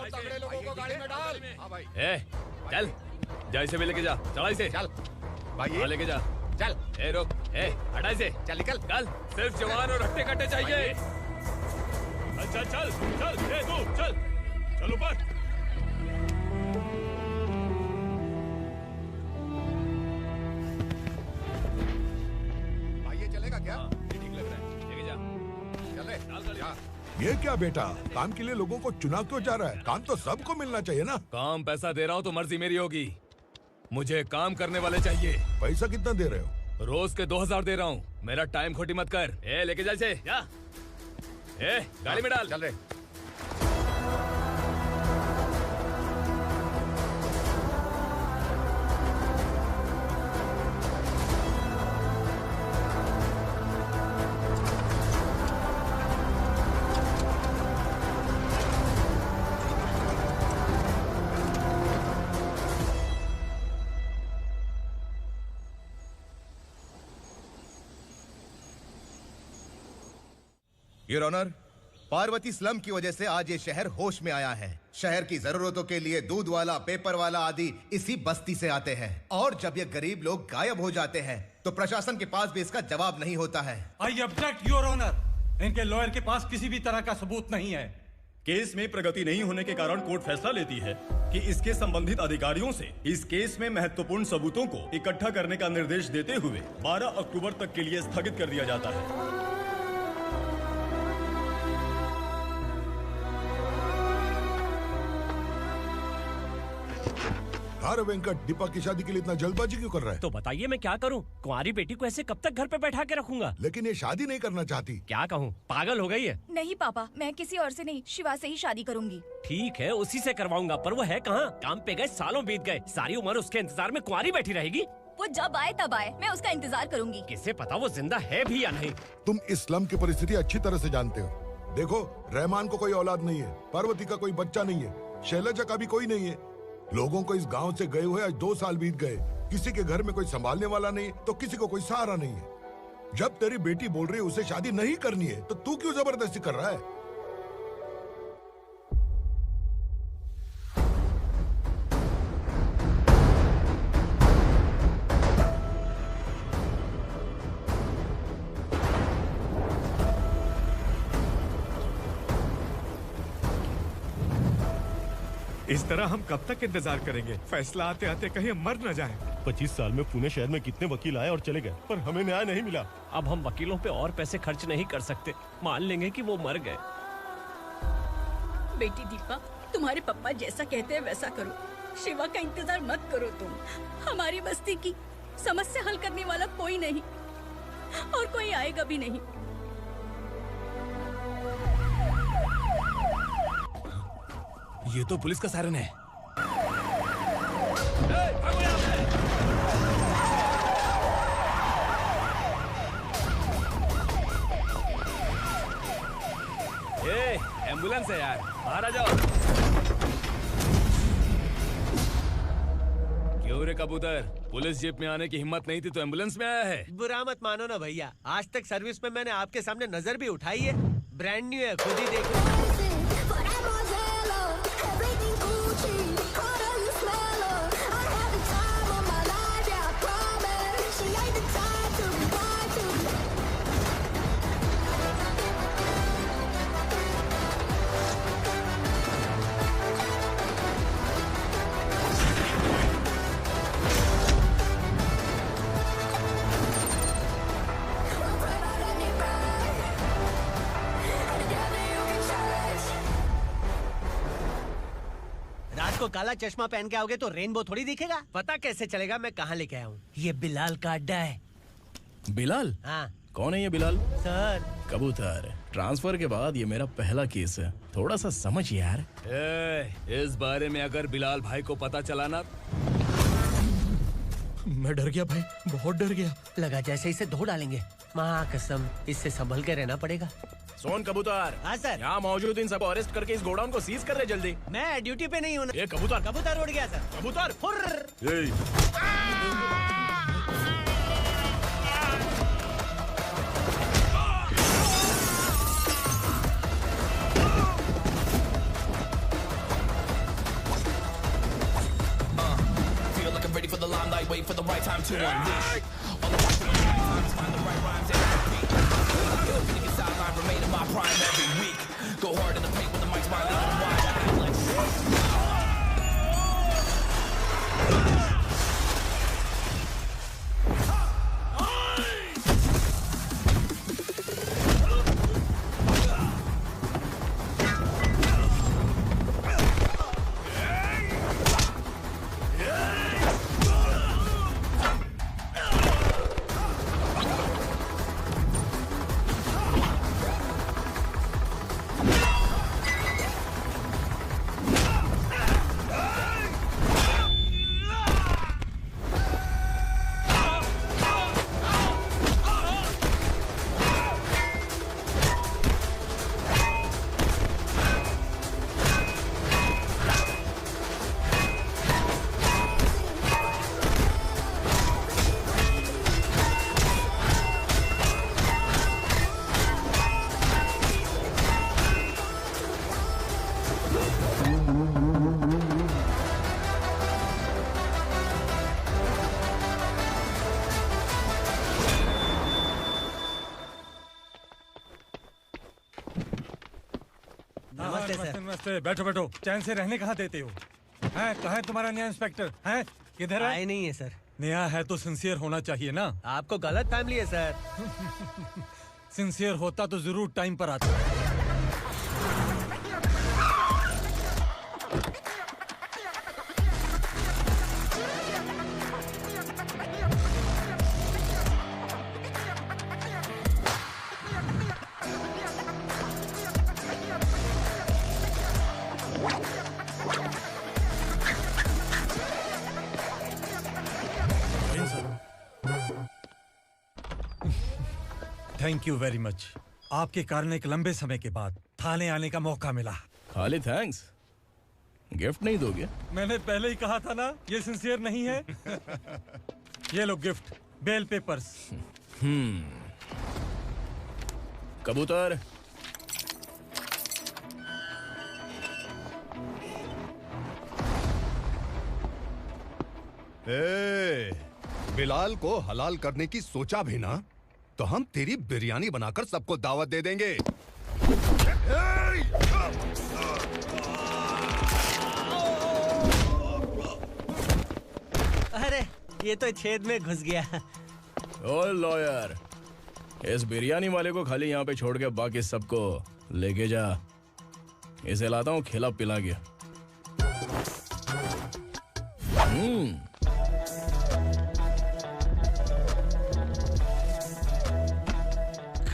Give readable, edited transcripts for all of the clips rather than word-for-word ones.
तगड़े लोगों को गाड़ी में डाल। हाँ भाई। चल जा, इसे भी लेके जा, चला इसे। चल भाई लेके जा। चल। रुक, हटा इसे। चल निकल। कल सिर्फ जवान और हट्टे कट्टे चाहिए। चल चल चल चल, तू चल चल ऊपर। भाई ये चलेगा क्या? ये ठीक लग रहा है, लेके जा। चल रे। ये क्या बेटा, काम के लिए लोगों को चुना क्यों जा रहा है? काम तो सबको मिलना चाहिए ना। काम पैसा दे रहा हूँ तो मर्जी मेरी होगी, मुझे काम करने वाले चाहिए। पैसा कितना दे रहे हो? रोज के 2000 दे रहा हूँ, मेरा टाइम खोटी मत कर। लेके जा इसे, जा। गाड़ी में डाल। चल रे। योर ऑनर, पार्वती स्लम की वजह से आज ये शहर होश में आया है। शहर की जरूरतों के लिए दूध वाला, पेपर वाला आदि इसी बस्ती से आते हैं, और जब ये गरीब लोग गायब हो जाते हैं तो प्रशासन के पास भी इसका जवाब नहीं होता है। I object your honour. इनके लॉयर के पास किसी भी तरह का सबूत नहीं है। केस में प्रगति नहीं होने के कारण कोर्ट फैसला लेती है कि इसके संबंधित अधिकारियों से इस केस में महत्वपूर्ण सबूतों को इकट्ठा करने का निर्देश देते हुए 12 अक्टूबर तक के लिए स्थगित कर दिया जाता है। अरे वेंकट, दीपक की शादी के लिए इतना जल्दबाजी क्यों कर रहा है? तो बताइए मैं क्या करूं? कुंवारी बेटी को ऐसे कब तक घर पे बैठा के रखूंगा? लेकिन ये शादी नहीं करना चाहती। क्या कहूं, पागल हो गई है? नहीं पापा, मैं किसी और से नहीं, शिवा से ही शादी करूंगी। ठीक है, उसी से करवाऊंगा, पर वो है कहाँ? काम पे गए, सालों बीत गए, सारी उम्र उसके इंतजार में कुंवारी बैठी रहेगी। वो जब आए तब आए, मैं उसका इंतजार करूंगी। किसे पता वो जिंदा है भी या नहीं। तुम इस्लाम की परिस्थिति अच्छी तरह से जानते हो। देखो, रहमान को कोई औलाद नहीं है, पार्वती का कोई बच्चा नहीं है, शैलजा का भी कोई नहीं है। लोगों को इस गांव से गए हुए आज 2 साल बीत गए। किसी के घर में कोई संभालने वाला नहीं, तो किसी को कोई सहारा नहीं है। जब तेरी बेटी बोल रही है उसे शादी नहीं करनी है, तो तू क्यों जबरदस्ती कर रहा है? इस तरह हम कब तक इंतजार करेंगे? फैसला आते आते कहीं हम मर न जाएं। 25 साल में पुणे शहर में कितने वकील आए और चले गए, पर हमें न्याय नहीं मिला। अब हम वकीलों पे और पैसे खर्च नहीं कर सकते, मान लेंगे कि वो मर गए। बेटी दीपा, तुम्हारे पापा जैसा कहते हैं वैसा करो। शिवा का इंतजार मत करो तुम। हमारी बस्ती की समस्या हल करने वाला कोई नहीं, और कोई आएगा भी नहीं। ये तो पुलिस का सायरन है। एम्बुलेंस है यार, बाहर आ जाओ। क्यों रे कबूतर, पुलिस जीप में आने की हिम्मत नहीं थी तो एम्बुलेंस में आया है? बुरा मत मानो ना भैया, आज तक सर्विस में मैंने आपके सामने नजर भी उठाई है। ब्रांड न्यू है, खुद ही देखो। काला चश्मा पहन के आओगे तो रेनबो थोड़ी दिखेगा। पता कैसे चलेगा मैं कहाँ लेके आया हूँ? ये बिलाल का अड्डा है। बिलाल? हाँ। कौन है ये बिलाल? सर कबूतर, ट्रांसफर के बाद ये मेरा पहला केस है, थोड़ा सा समझ यार। इस बारे में अगर बिलाल भाई को पता चला ना। मैं डर गया भाई, बहुत डर गया। लगा जैसे इसे धो डालेंगे। माँ कसम, इससे संभल के रहना पड़ेगा। सोन कबूतर। हाँ सर। यहाँ मौजूद इन सबको अरेस्ट करके इस गोडाउन को सीज कर रहे जल्दी। मैं ड्यूटी पे नहीं हूँ। ये कबूतर। कबूतर उड़ गया सर। कबूतर। might wait for the right time to unleash. All the right times, find the right rhymes and repeat. Nigga sideline, remain in my prime every week. Go hard in the paint with the mic's wide, leaving wide eye. नमस्ते, बैठो बैठो। चैन से रहने कहाँ देते हो? हैं, कहाँ है तुम्हारा नया इंस्पेक्टर? हैं, किधर है? आए नहीं है सर। नया है तो सिंसियर होना चाहिए ना। आपको गलत फैमिली है सर। सिंसियर होता तो जरूर टाइम पर आता। Thank you very much. आपके कारण एक लंबे समय के बाद थाने आने का मौका मिला। खाली थैंक्स, गिफ्ट नहीं दोगे? मैंने पहले ही कहा था ना, ये सिंसियर नहीं है। ये लो गिफ्ट, बेल पेपर्स। कबूतर। बिलाल को हलाल करने की सोचा भी ना, तो हम तेरी बिरयानी बनाकर सबको दावत दे देंगे। अरे ये तो छेद में घुस गया। ओ लॉयर, इस बिरयानी वाले को खाली यहाँ पे छोड़ के बाकी सबको लेके जा। इसे लाता हूँ खिला पिला के।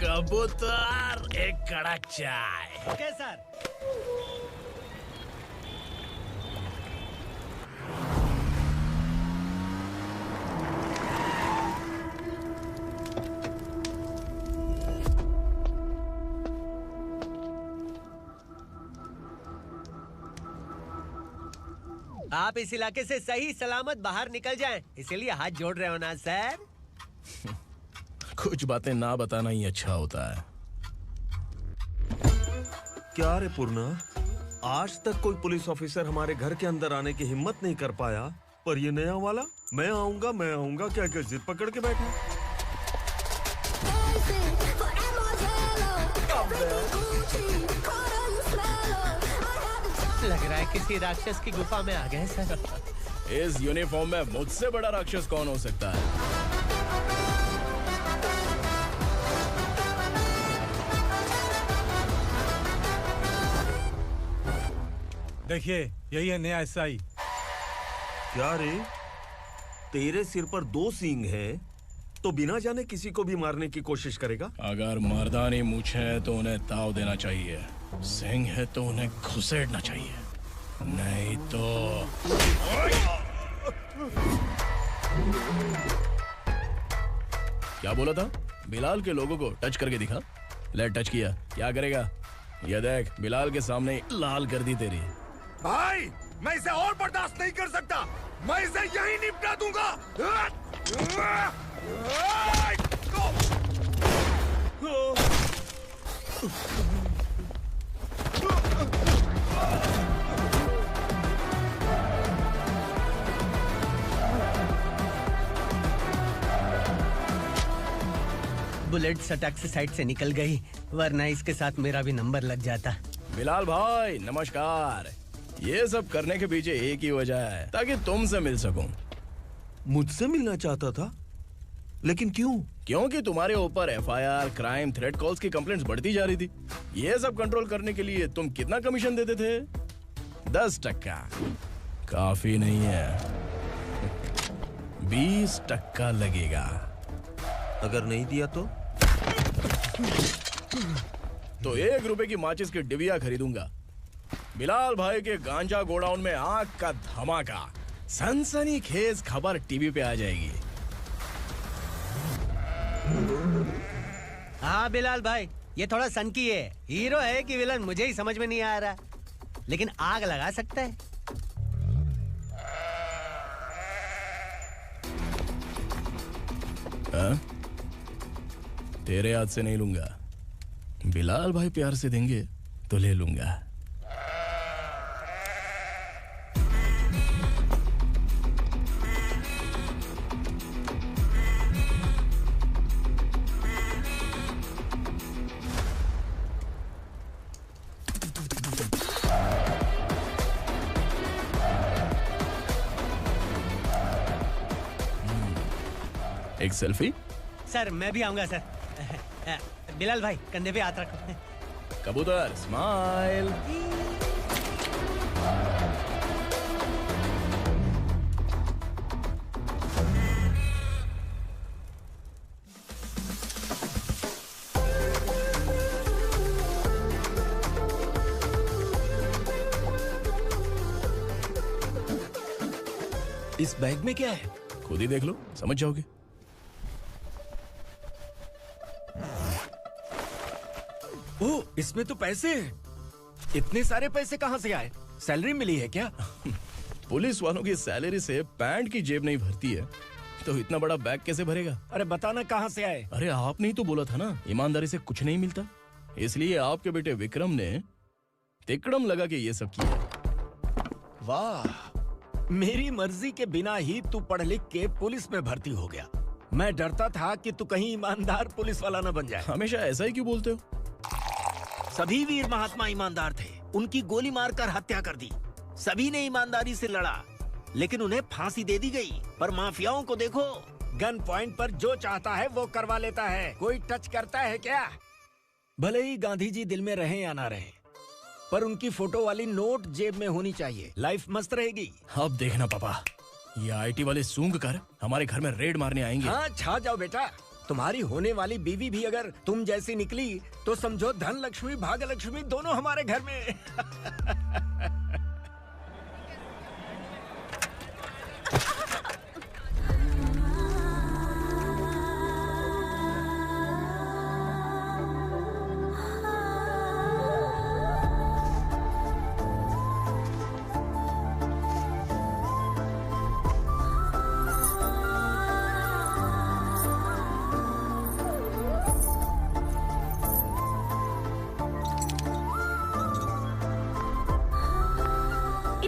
कबूतर, एक कड़क चाय। Okay sir. आप इस इलाके से सही सलामत बाहर निकल जाएं, इसीलिए हाथ जोड़ रहे हो ना सर? कुछ बातें ना बताना ही अच्छा होता है। क्या रे पूर्णा, आज तक कोई पुलिस ऑफिसर हमारे घर के अंदर आने की हिम्मत नहीं कर पाया, पर ये नया वाला मैं आऊंगा क्या जिद पकड़ के बैठा। लग रहा है किसी राक्षस की गुफा में आ गए सर। इस यूनिफॉर्म में मुझसे बड़ा राक्षस कौन हो सकता है? देखिए, यही है नया एसआई। क्या रे, तेरे सिर पर 2 सींग है तो बिना जाने किसी को भी मारने की कोशिश करेगा? अगर मर्दानी मूछें है तो उन्हें ताव देना चाहिए, सिंह है तो उन्हें घुसेड़ना चाहिए, नहीं तो। क्या बोला था? बिलाल के लोगों को टच करके दिखा। ले टच किया, क्या करेगा? ये देख, बिलाल के सामने लाल कर दी तेरी। भाई, मैं इसे और बर्दाश्त नहीं कर सकता। मैं इसे यहीं निपटा दूंगा। बुलेट सटक से साइड से निकल गई, वरना इसके साथ मेरा भी नंबर लग जाता। बिलाल भाई नमस्कार। ये सब करने के पीछे एक ही वजह है, ताकि तुमसे मिल सकूं। मुझसे मिलना चाहता था, लेकिन क्यों? क्योंकि तुम्हारे ऊपर एफआईआर, क्राइम, थ्रेट कॉल्स की कंप्लेंट्स बढ़ती जा रही थी। ये सब कंट्रोल करने के लिए तुम कितना कमीशन देते थे? 10%। काफी नहीं है, 20% लगेगा। अगर नहीं दिया तो 1 रुपए की माचिस की डिबिया खरीदूंगा। बिलाल भाई के गांजा गोडाउन में आग का धमाका, सनसनीखेज खबर टीवी पे आ जाएगी। हाँ बिलाल भाई, ये थोड़ा सनकी है। हीरो है कि विलन मुझे ही समझ में नहीं आ रहा, लेकिन आग लगा सकता है। तेरे हाथ से नहीं लूंगा, बिलाल भाई प्यार से देंगे तो ले लूंगा। एक सेल्फी? सर मैं भी आऊंगा सर। बिलाल भाई कंधे पे हाथ रखो। कबूतर स्माइल। इस बैग में क्या है? खुद ही देख लो, समझ जाओगे। ओह, इसमें तो पैसे हैं। इतने सारे पैसे कहाँ से आए? सैलरी मिली है क्या? पुलिस वालों की सैलरी से पैंट की जेब नहीं भरती है, तो इतना बड़ा बैग कैसे भरेगा? अरे बताना कहाँ से आए? अरे आपने ही तो बोला था ना, ईमानदारी से कुछ नहीं मिलता, इसलिए आपके बेटे विक्रम ने तिकड़म लगा के ये सब किया। वाह, मेरी मर्जी के बिना ही तू पढ़ लिख के पुलिस में भर्ती हो गया। मैं डरता था कि तू कहीं ईमानदार पुलिस वाला न बन जाए। हमेशा ऐसा ही क्यों बोलते हो? सभी वीर महात्मा ईमानदार थे, उनकी गोली मारकर हत्या कर दी। सभी ने ईमानदारी से लड़ा, लेकिन उन्हें फांसी दे दी गई। पर माफियाओं को देखो, गन पॉइंट पर जो चाहता है वो करवा लेता है। कोई टच करता है क्या? भले ही गांधी जी दिल में रहे या ना रहे, पर उनकी फोटो वाली नोट जेब में होनी चाहिए। लाइफ मस्त रहेगी। अब देखना पापा, ये आईटी वाले सूंघ कर हमारे घर में रेड मारने आएंगे। हाँ, छा जाओ बेटा। तुम्हारी होने वाली बीवी भी अगर तुम जैसी निकली तो समझो धन लक्ष्मी भाग्य लक्ष्मी दोनों हमारे घर में।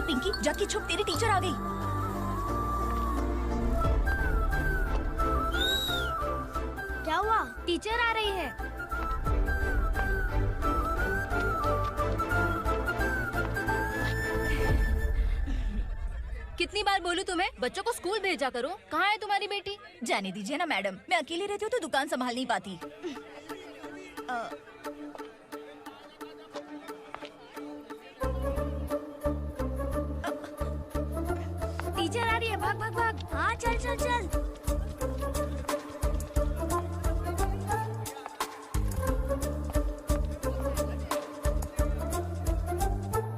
पिंकी जाके छुप, तेरी टीचर आ गई। क्या हुआ? टीचर आ रही है। कितनी बार बोलूं तुम्हें, बच्चों को स्कूल भेजा करो। कहाँ है तुम्हारी बेटी? जाने दीजिए ना मैडम, मैं अकेली रहती हूँ तो दुकान संभाल नहीं पाती। टीचर आ रही है, भाग भाग भाग। हाँ चल चल चल।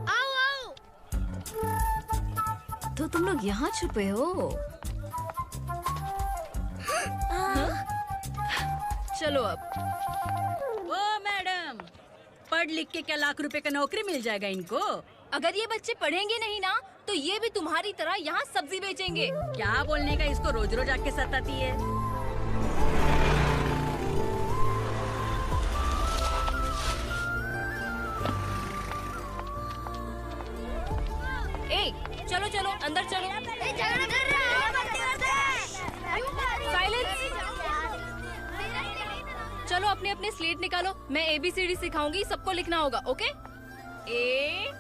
आओ आओ। तो तुम लोग यहाँ छुपे हो? चलो अब। ओ मैडम, पढ़ लिख के क्या लाख रुपए का नौकरी मिल जाएगा इनको? अगर ये बच्चे पढ़ेंगे नहीं ना, तो ये भी तुम्हारी तरह यहाँ सब्जी बेचेंगे। क्या बोलने का, इसको रोज रोज आके सताती है। ए, चलो चलो अंदर चलो। झगड़ा कर रहा है। साइलेंस। चलो अपने अपने स्लेट निकालो, मैं ABCD सिखाऊंगी, सबको लिखना होगा, ओके? A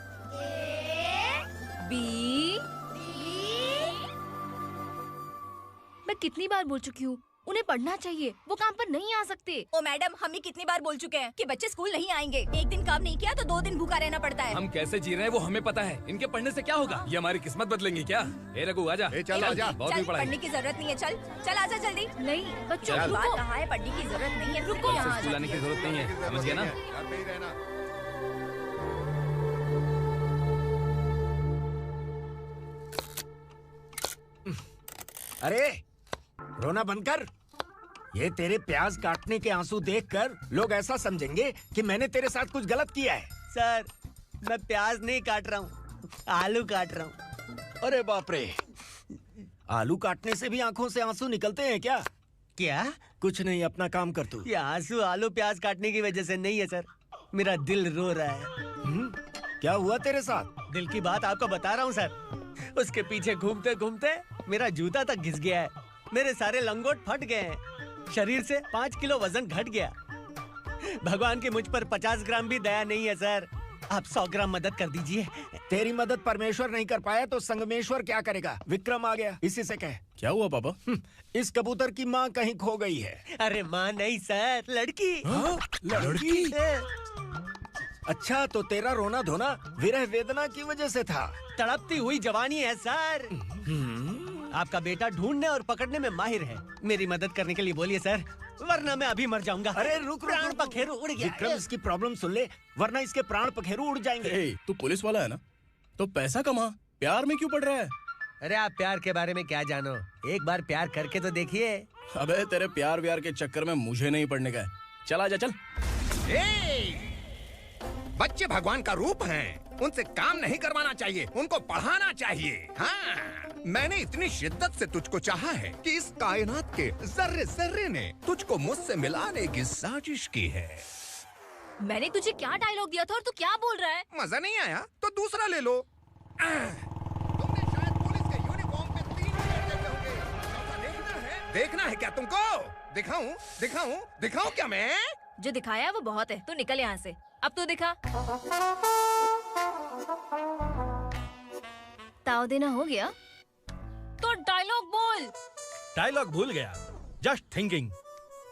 B। मैं कितनी बार बोल चुकी हूँ, उन्हें पढ़ना चाहिए, वो काम पर नहीं आ सकते। ओ मैडम, हम ही कितनी बार बोल चुके हैं कि बच्चे स्कूल नहीं आएंगे। एक दिन काम नहीं किया तो 2 दिन भूखा रहना पड़ता है। हम कैसे जी रहे हैं वो हमें पता है, इनके पढ़ने से क्या होगा? ये हमारी किस्मत बदलेंगी क्या? ए रघु आजा। चल आजा। बहुत भी पढ़ाई। पढ़ने की जरूरत नहीं है, चल चल आजा जल्दी। नहीं बच्चों, बात कहा है, पढ़ने की जरूरत नहीं है, रुको। यहाँ स्कूल आने की जरूरत नहीं है, समझ गया ना? घर पे ही रहना। अरे रोना बंद कर। ये तेरे प्याज काटने के आंसू देखकर लोग ऐसा समझेंगे कि मैंने तेरे साथ कुछ गलत किया है। सर, मैं प्याज नहीं काट रहा हूँ, आलू काट रहा हूँ। अरे बाप रे, आलू काटने से भी आंखों से आंसू निकलते हैं क्या? क्या? कुछ नहीं, अपना काम कर तू। ये आंसू आलू प्याज काटने की वजह से नहीं है सर, मेरा दिल रो रहा है। क्या हुआ तेरे साथ? दिल की बात आपको बता रहा हूँ सर। उसके पीछे घूमते घूमते मेरा जूता तक घिस गया है, मेरे सारे लंगोट फट गए हैं, शरीर से 5 किलो वजन घट गया। भगवान की मुझ पर 50 ग्राम भी दया नहीं है सर, आप 100 ग्राम मदद कर दीजिए। तेरी मदद परमेश्वर नहीं कर पाया तो संगमेश्वर क्या करेगा? विक्रम आ गया, इसी से कह। क्या हुआ पापा? इस कबूतर की माँ कहीं खो गई है। अरे माँ नहीं सर, लड़की। लड़की? अच्छा, तो तेरा रोना धोना विरह वेदना की वजह से था। तड़पती हुई जवानी है सर। आपका बेटा ढूंढने और पकड़ने में माहिर है, मेरी मदद करने के लिए बोलिए सर, वरना मैं अभी मर जाऊंगा। अरे रुक, प्राण पखेरु उड़ गया। विक्रम, इसकी प्रॉब्लम सुन ले, वरना इसके प्राण पखेरु उड़ जाएंगे। तू पुलिस वाला है ना, तो पैसा कमा, प्यार में क्यों पड़ रहा है? अरे आप प्यार के बारे में क्या जानो, एक बार प्यार करके तो देखिए। अबे तेरे प्यार व्यार के चक्कर में मुझे नहीं पड़ने का है, चल आजा चल। बच्चे भगवान का रूप हैं, उनसे काम नहीं करवाना चाहिए, उनको पढ़ाना चाहिए। हाँ, मैंने इतनी शिद्दत से तुझको चाहा है कि इस कायनात के जर्रे जर्रे ने तुझको मुझसे मिलाने की साजिश की है। मैंने तुझे क्या डायलॉग दिया था और तू क्या बोल रहा है? मजा नहीं आया तो दूसरा ले लो। तुमने शायद पुलिस के यूनिफॉर्म पे 3 कलर देखे होंगे। देखना है क्या तुमको? दिखाऊं दिखाऊं दिखाऊं क्या मैं? जो दिखाया वो बहुत है, तू निकल यहाँ से। अब तो दिखा। ताव देना हो गया तो डायलॉग बोल। डायलॉग भूल गया। Just thinking,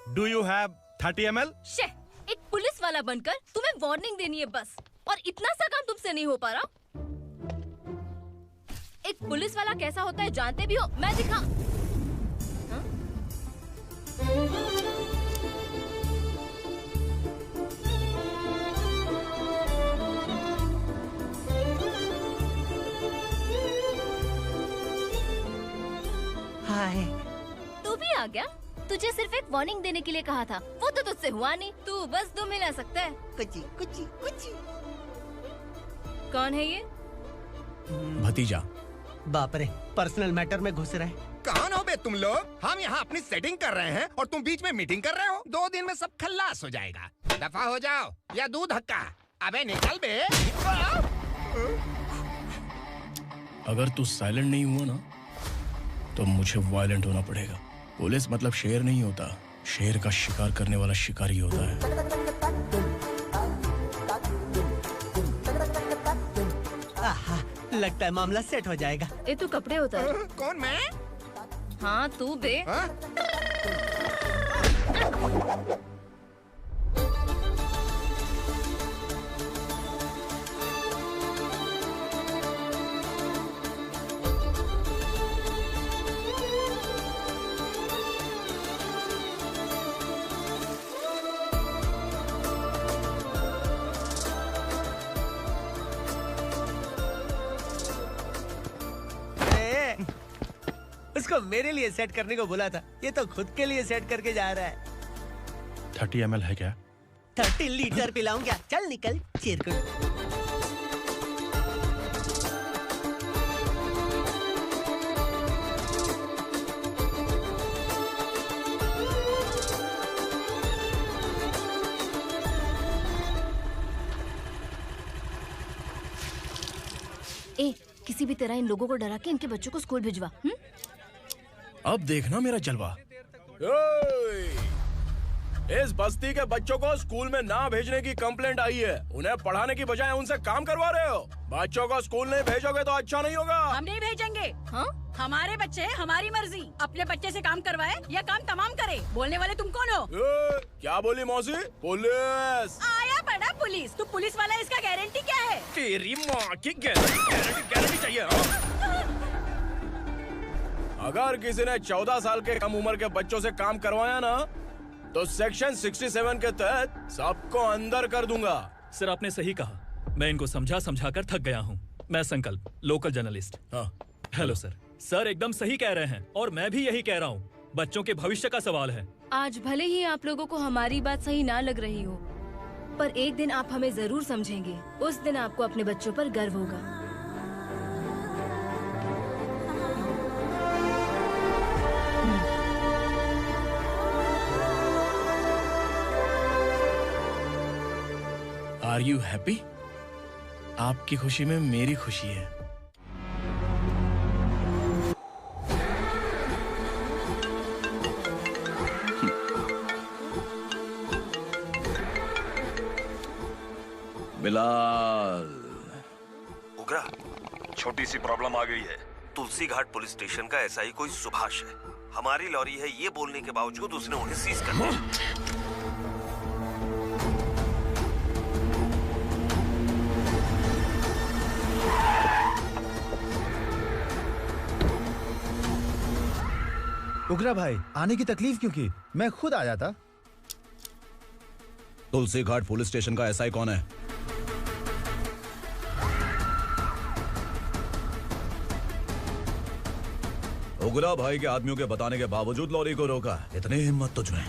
do you have 30 ml? शे, एक पुलिस वाला बनकर तुम्हें वार्निंग देनी है बस, और इतना सा काम तुमसे नहीं हो पा रहा। एक पुलिस वाला कैसा होता है जानते भी हो? मैं दिखा। हाँ? हाय, तू भी आ गया? तुझे सिर्फ एक वार्निंग देने के लिए कहा था, वो तो तुझसे हुआ नहीं। तू बस 2 मिला सकता है। कुची कुची कुची। कौन है ये? भतीजा। बाप रे, पर्सनल मैटर में घुस रहे। कौन हो बे तुम लोग? हम यहाँ अपनी सेटिंग कर रहे हैं और तुम बीच में मीटिंग कर रहे हो। 2 दिन में सब खल्लास हो जाएगा। दफा हो जाओ या दूध हक्का। अबे निकल बे। अगर तू साइलेंट नहीं हुआ ना तो मुझे वायलेंट होना पड़ेगा। पुलिस मतलब शेर नहीं होता, शेर का शिकार करने वाला शिकारी होता है। आहा, लगता है मामला सेट हो जाएगा। ए तू कपड़े उतार। कौन मैं? हाँ तू बे। उसको मेरे लिए सेट करने को बोला था, ये तो खुद के लिए सेट करके जा रहा है। 30 ml है क्या? 30 लीटर पिलाऊं क्या? चल निकल चिरकुट। ए, किसी भी तरह इन लोगों को डरा के इनके बच्चों को स्कूल भिजवा। अब देखना मेरा जलवा। इस बस्ती के बच्चों को स्कूल में ना भेजने की कंप्लेंट आई है। उन्हें पढ़ाने की बजाय उनसे काम करवा रहे हो। बच्चों को स्कूल नहीं भेजोगे तो अच्छा नहीं होगा। हम नहीं भेजेंगे। हाँ? हमारे बच्चे हमारी मर्जी। अपने बच्चे से काम करवाए या काम तमाम करे। बोलने वाले तुम कौन हो? क्या बोली मौसी? पुलिस आया बड़ा पुलिस। तू पुलिस वाला, इसका गारंटी क्या है? तेरी माँ की गारंटी चाहिए। अगर किसी ने 14 साल के कम उम्र के बच्चों से काम करवाया ना, तो सेक्शन 67 के तहत सबको अंदर कर दूंगा। सर आपने सही कहा। मैं इनको समझा कर थक गया हूँ। मैं संकल्प, लोकल जर्नलिस्ट। हाँ। Hello sir. सर एकदम सही कह रहे हैं और मैं भी यही कह रहा हूँ। बच्चों के भविष्य का सवाल है। आज भले ही आप लोगों को हमारी बात सही ना लग रही हो, पर एक दिन आप हमें जरूर समझेंगे। उस दिन आपको अपने बच्चों पर गर्व होगा। Are you happy? आपकी खुशी में मेरी खुशी है। बिलाल। उगरा, छोटी सी प्रॉब्लम आ गई है। तुलसी घाट पुलिस स्टेशन का एसआई कोई सुभाष है। हमारी लॉरी है ये बोलने के बावजूद उसने उन्हें सीज कर दिया। उगरा भाई, आने की तकलीफ क्यों की? मैं खुद आ जाता। तुलसी घाट पुलिस स्टेशन का एसआई कौन है? उगरा भाई के आदमियों के बताने के बावजूद लॉरी को रोका। इतनी हिम्मत तुझ में?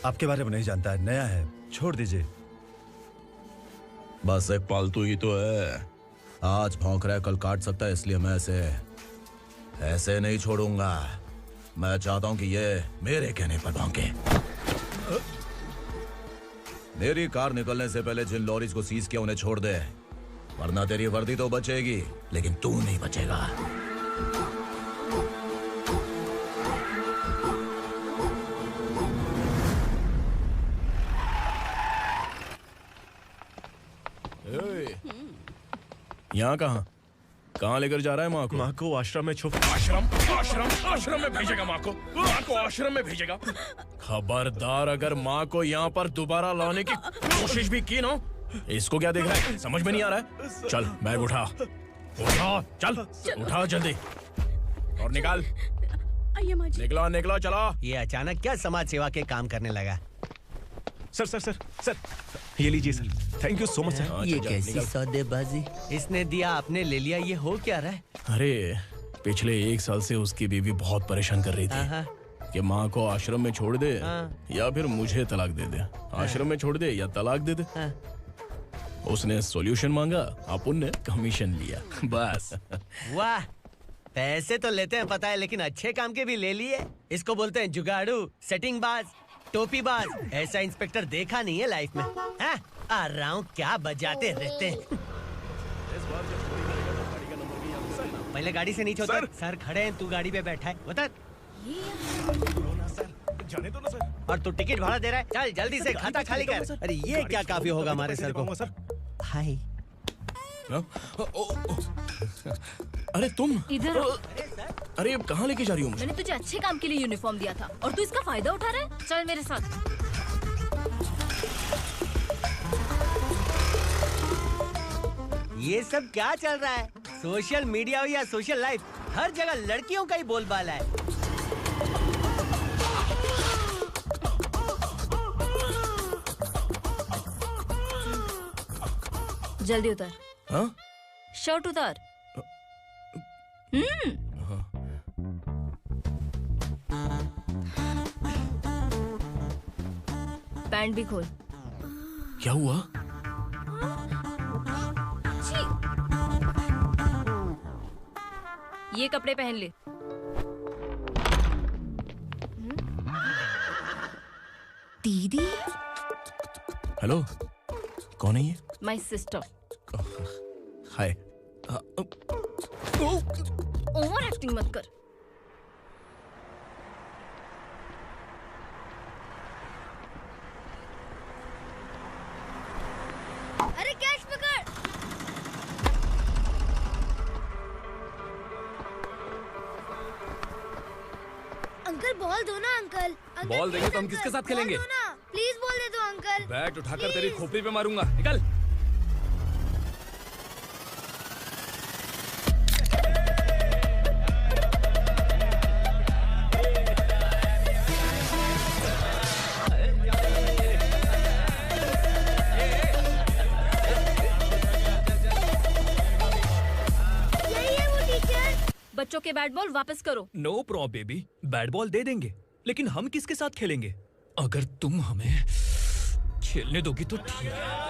आपके बारे में नहीं जानता है, नया है, छोड़ दीजिए। बस एक पालतू ही तो है। आज भौंक रहा है, कल काट सकता है, इसलिए मैं ऐसे नहीं छोड़ूंगा। मैं चाहता हूं कि ये मेरे कहने पर भौंके। मेरी कार निकलने से पहले जिन लॉरीज को सीज किया उन्हें छोड़ दे, वरना तेरी वर्दी तो बचेगी लेकिन तू नहीं बचेगा। यहाँ कहाँ लेकर जा रहा है माँ को? माँ को आश्रम में छुप। आश्रम में भेजेगा माँ को? माँ को आश्रम में भेजेगा? खबरदार, अगर माँ को यहाँ पर दोबारा लाने की कोशिश भी की ना, इसको क्या देख रहा है? समझ में नहीं आ रहा है? चल बैग उठा, चल उठा जल्दी और निकाल। निकला चला। ये अचानक क्या समाज सेवा के काम करने लगा? सर ये लीजिए sir. Thank you so much sir. ये कैसी सौदेबाजी? इसने दिया, आपने ले लिया, ये हो क्या रहा है? अरे पिछले 1 साल से उसकी बीवी बहुत परेशान कर रही थी कि माँ को आश्रम में छोड़ दे या फिर मुझे तलाक दे दे। आश्रम में छोड़ दे या तलाक दे दे। उसने सॉल्यूशन मांगा, अपन ने कमीशन लिया, बस। वाह, पैसे तो लेते हैं पता है, लेकिन अच्छे काम के भी ले लिए। इसको बोलते हैं जुगाड़ू, सेटिंग बाज, टोपी बाज। ऐसा इंस्पेक्टर देखा नहीं है लाइफ में। हाँ? आ रहा हूँ, क्या बजाते रहते हैं। पहले गाड़ी से नीचे उतर। सर खड़े हैं, तू गाड़ी पे बैठा है, उतर। जाने दो ना सर। और तू टिकट भाड़ा दे रहा है? चल जल्दी से खाता खाली कर। अरे ये क्या काफी होगा हमारे सर को। हाय। अरे तुम इधर। अरे अब कहाँ लेके जा रही हो? मैंने तुझे अच्छे काम के लिए यूनिफॉर्म दिया था और तू इसका फायदा उठा रहा है। चल मेरे साथ। ये सब क्या चल रहा है? सोशल मीडिया हो या सोशल लाइफ, हर जगह लड़कियों का ही बोलबाला है। जल्दी उतर। हाँ? शर्ट उतार। पैंट भी खोल। क्या हुआ? ये कपड़े पहन ले। दीदी। हेलो, कौन है ये? My sister. Hi. Over acting मत कर। अरे कैश पकड़। अंकल बॉल दो ना अंकल। बॉल देंगे तो हम किसके साथ खेलेंगे? प्लीज बॉल दे दो अंकल। बैट उठाकर तेरी खोपड़ी पे मारूंगा। निकल। बच्चों के बैट बॉल वापस करो। No problem baby, bat ball दे देंगे, लेकिन हम किसके साथ खेलेंगे? अगर तुम हमें खेलने दोगी तो ठीक है।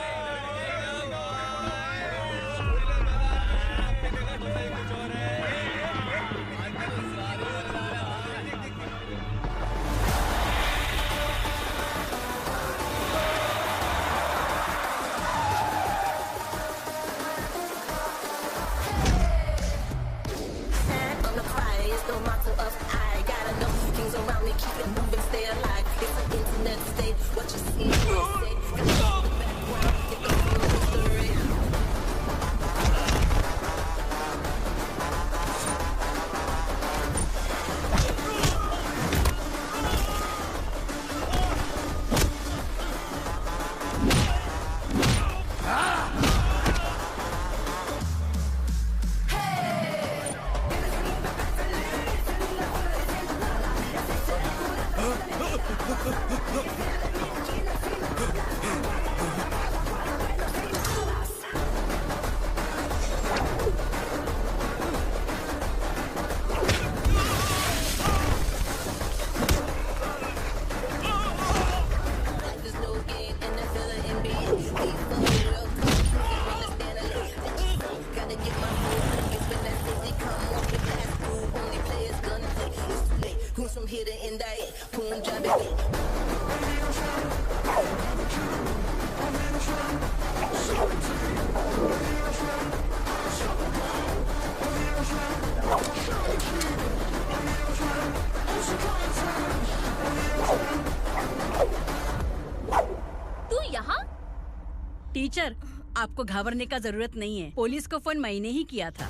टीचर, आपको घबराने का जरूरत नहीं है। पुलिस को फोन मैंने ही किया था।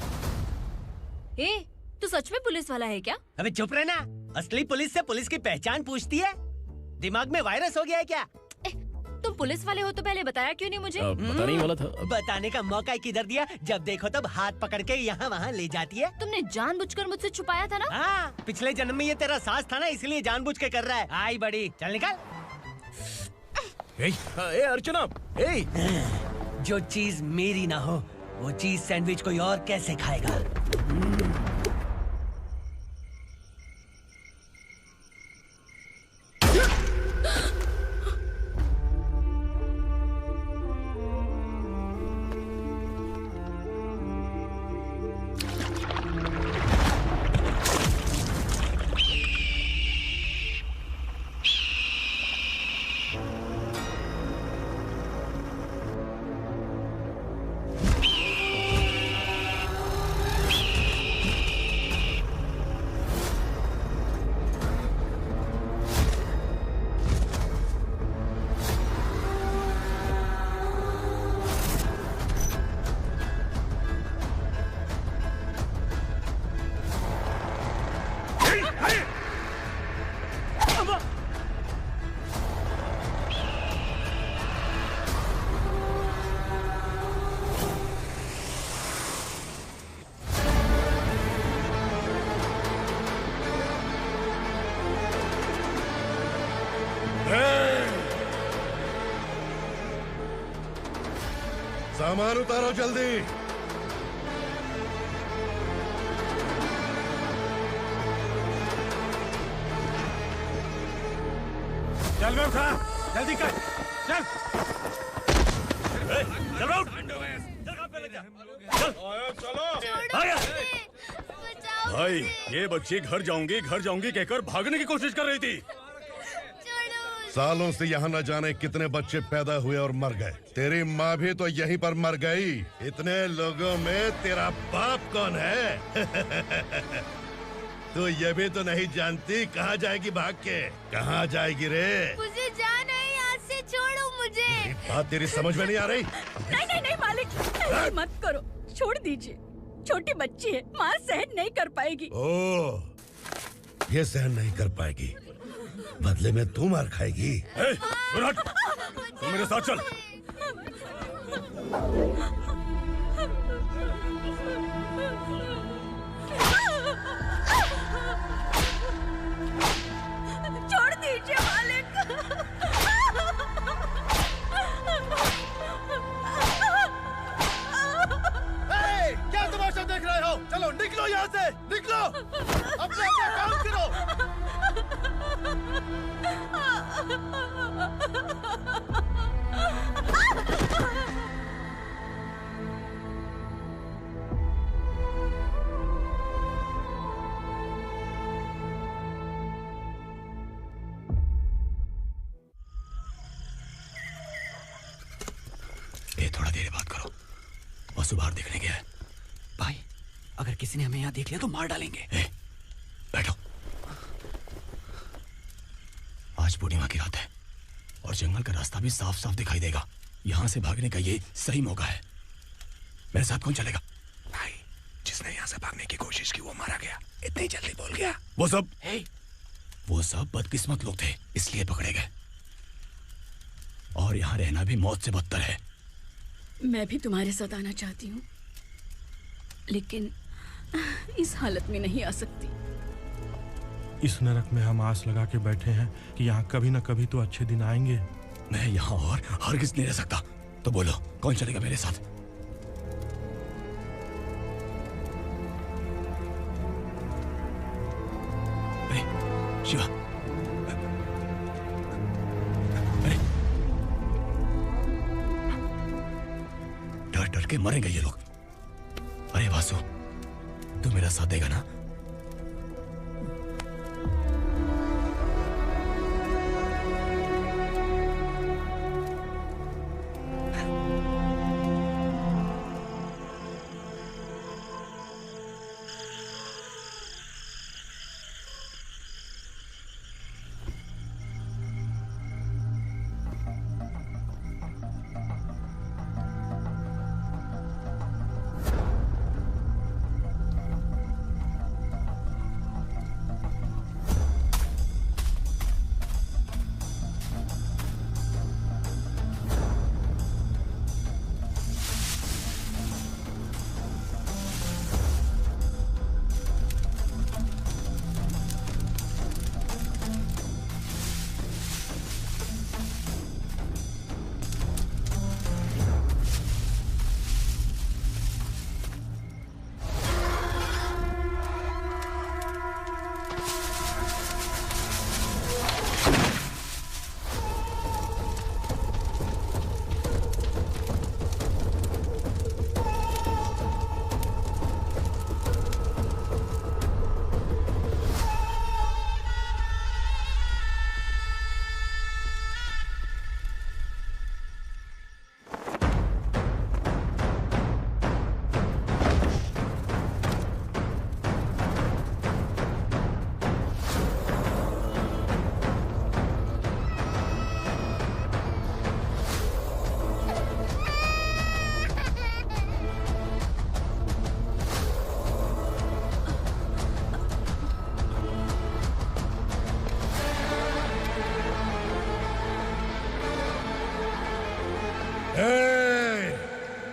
ए, तू सच में पुलिस वाला है क्या? अबे चुप रहना। असली पुलिस से पुलिस की पहचान पूछती है? दिमाग में वायरस हो गया है क्या? तुम पुलिस वाले हो तो पहले बताया क्यों नहीं मुझे? बताने ही वाला था। बताने का मौका किधर दिया? जब देखो तब हाथ पकड़ के यहाँ वहाँ ले जाती है। तुमने जानबूझकर मुझसे छुपाया था ना? हाँ, पिछले जन्म में ये तेरा सास था ना, इसलिए जानबूझ के कर रहा है। आई बड़ी, चल निकल। ए अर्चना, ए! जो चीज मेरी ना हो, वो चीज सैंडविच कोई और कैसे खाएगा? सामान उतारो जल्दी। चल बे उठा, जल्दी कर, चल। चल राउट, भाई ये बच्ची घर जाऊंगी कहकर भागने की कोशिश कर रही थी। सालों से यहाँ न जाने कितने बच्चे पैदा हुए और मर गए। तेरी माँ भी तो यहीं पर मर गई। इतने लोगों में तेरा बाप कौन है? तू ये भी तो नहीं जानती कहाँ जाएगी भाग के? कहाँ जाएगी रे? मुझे जाना है, यहाँ से छोड़ो मुझे। बात तेरी समझ में नहीं आ रही? नहीं मालिक, ऐसे मत करो, छोड़ दीजिए। छोटी बच्ची है, माँ सहन नहीं कर पाएगी। ओह, ये सहन नहीं कर पाएगी, बदले में तू मार खाएगी। तू मेरे साथ चल। छोड़ दीजिए मालिक। क्या तमाशा देख रहे हो? चलो निकलो यहाँ से, निकलो, अपना काम करो। ए, थोड़ा देर बात करो। वसु बाहर देखने गया है। भाई, अगर किसी ने हमें यहाँ देख लिया तो मार डालेंगे। ए, बैठो। आज पूर्णिमा की रात है और जंगल का रास्ता भी साफ साफ दिखाई देगा। यहाँ से भागने का ये सही मौका है। मेरे साथ कौन चलेगा? भाई, जिसने यहाँ से भागने की कोशिश की वो मारा गया। इतनी जल्दी बोल गया। वो सब बदकिस्मत लोग थे, इसलिए पकड़े गए। और यहाँ रहना भी मौत से बदतर है। मैं भी तुम्हारे साथ आना चाहती हूँ, लेकिन इस हालत में नहीं आ सकती। इस नरक में हम आस लगा के बैठे हैं कि यहाँ कभी न कभी तो अच्छे दिन आएंगे। मैं यहाँ और हरगिज़ नहीं रह सकता। तो बोलो, कौन चलेगा मेरे साथ? अरे शिवा, अरे डर डर के मरेंगे ये लोग। अरे वासु, तू मेरा साथ देगा ना?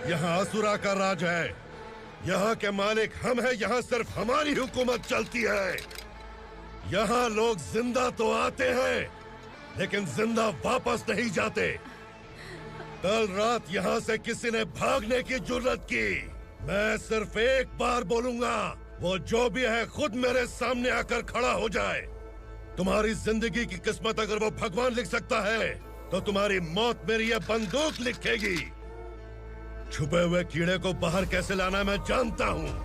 यहाँ असुरा का राज है। यहाँ के मालिक हम हैं। यहाँ सिर्फ हमारी हुकूमत चलती है। यहाँ लोग जिंदा तो आते हैं, लेकिन जिंदा वापस नहीं जाते। कल रात यहाँ से किसी ने भागने की जुर्रत की, मैं सिर्फ एक बार बोलूंगा, वो जो भी है खुद मेरे सामने आकर खड़ा हो जाए। तुम्हारी जिंदगी की किस्मत अगर वो भगवान लिख सकता है तो तुम्हारी मौत मेरी ये बंदूक लिखेगी। छुपे हुए कीड़े को बाहर कैसे लाना है मैं जानता हूँ।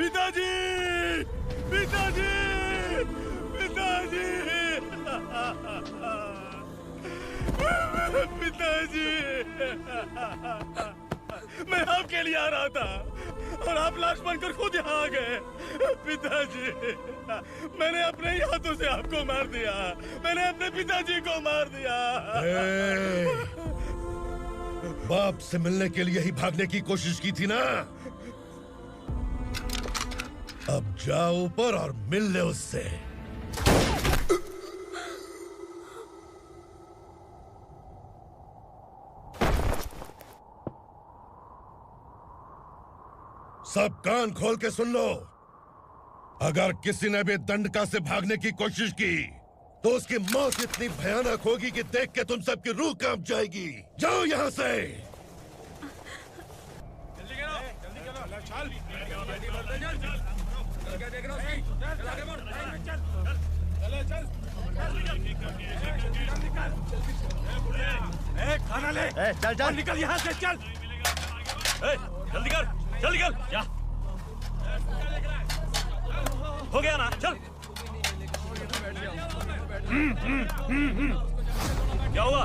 पिताजी, पिताजी, पिताजी, पिताजी, मैं आपके लिए आ रहा था और आप लाश बनकर खुद यहाँ आ गए। पिताजी, मैंने अपने ही हाथों से आपको मार दिया। मैंने अपने पिताजी को मार दिया। बाप से मिलने के लिए ही भागने की कोशिश की थी ना? अब जाओ ऊपर और मिल ले उससे। सब कान खोल के सुन लो। अगर किसी ने भी दंडका से भागने की कोशिश की तो उसकी मौत इतनी भयानक होगी कि देख के तुम सबकी रूह कांप जाएगी। जाओ यहाँ से। खाना ले। चल चल निकल यहाँ से, चल। जल्दी कर, जल्दी कर। जा। हो गया ना, चल। क्या हुआ?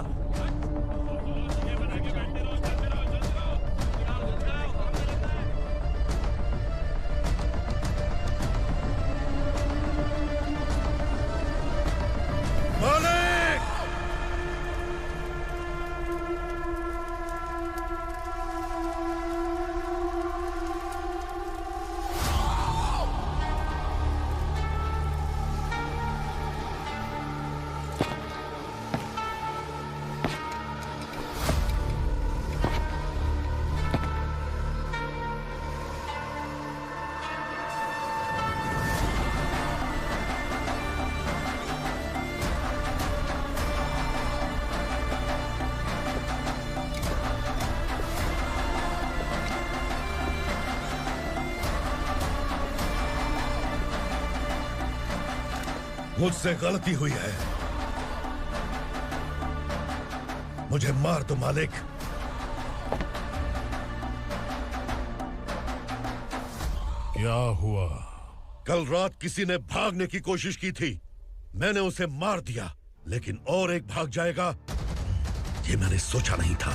मुझसे गलती हुई है, मुझे मार दो मालिक। क्या हुआ? कल रात किसी ने भागने की कोशिश की थी, मैंने उसे मार दिया, लेकिन और एक भाग जाएगा ये मैंने सोचा नहीं था।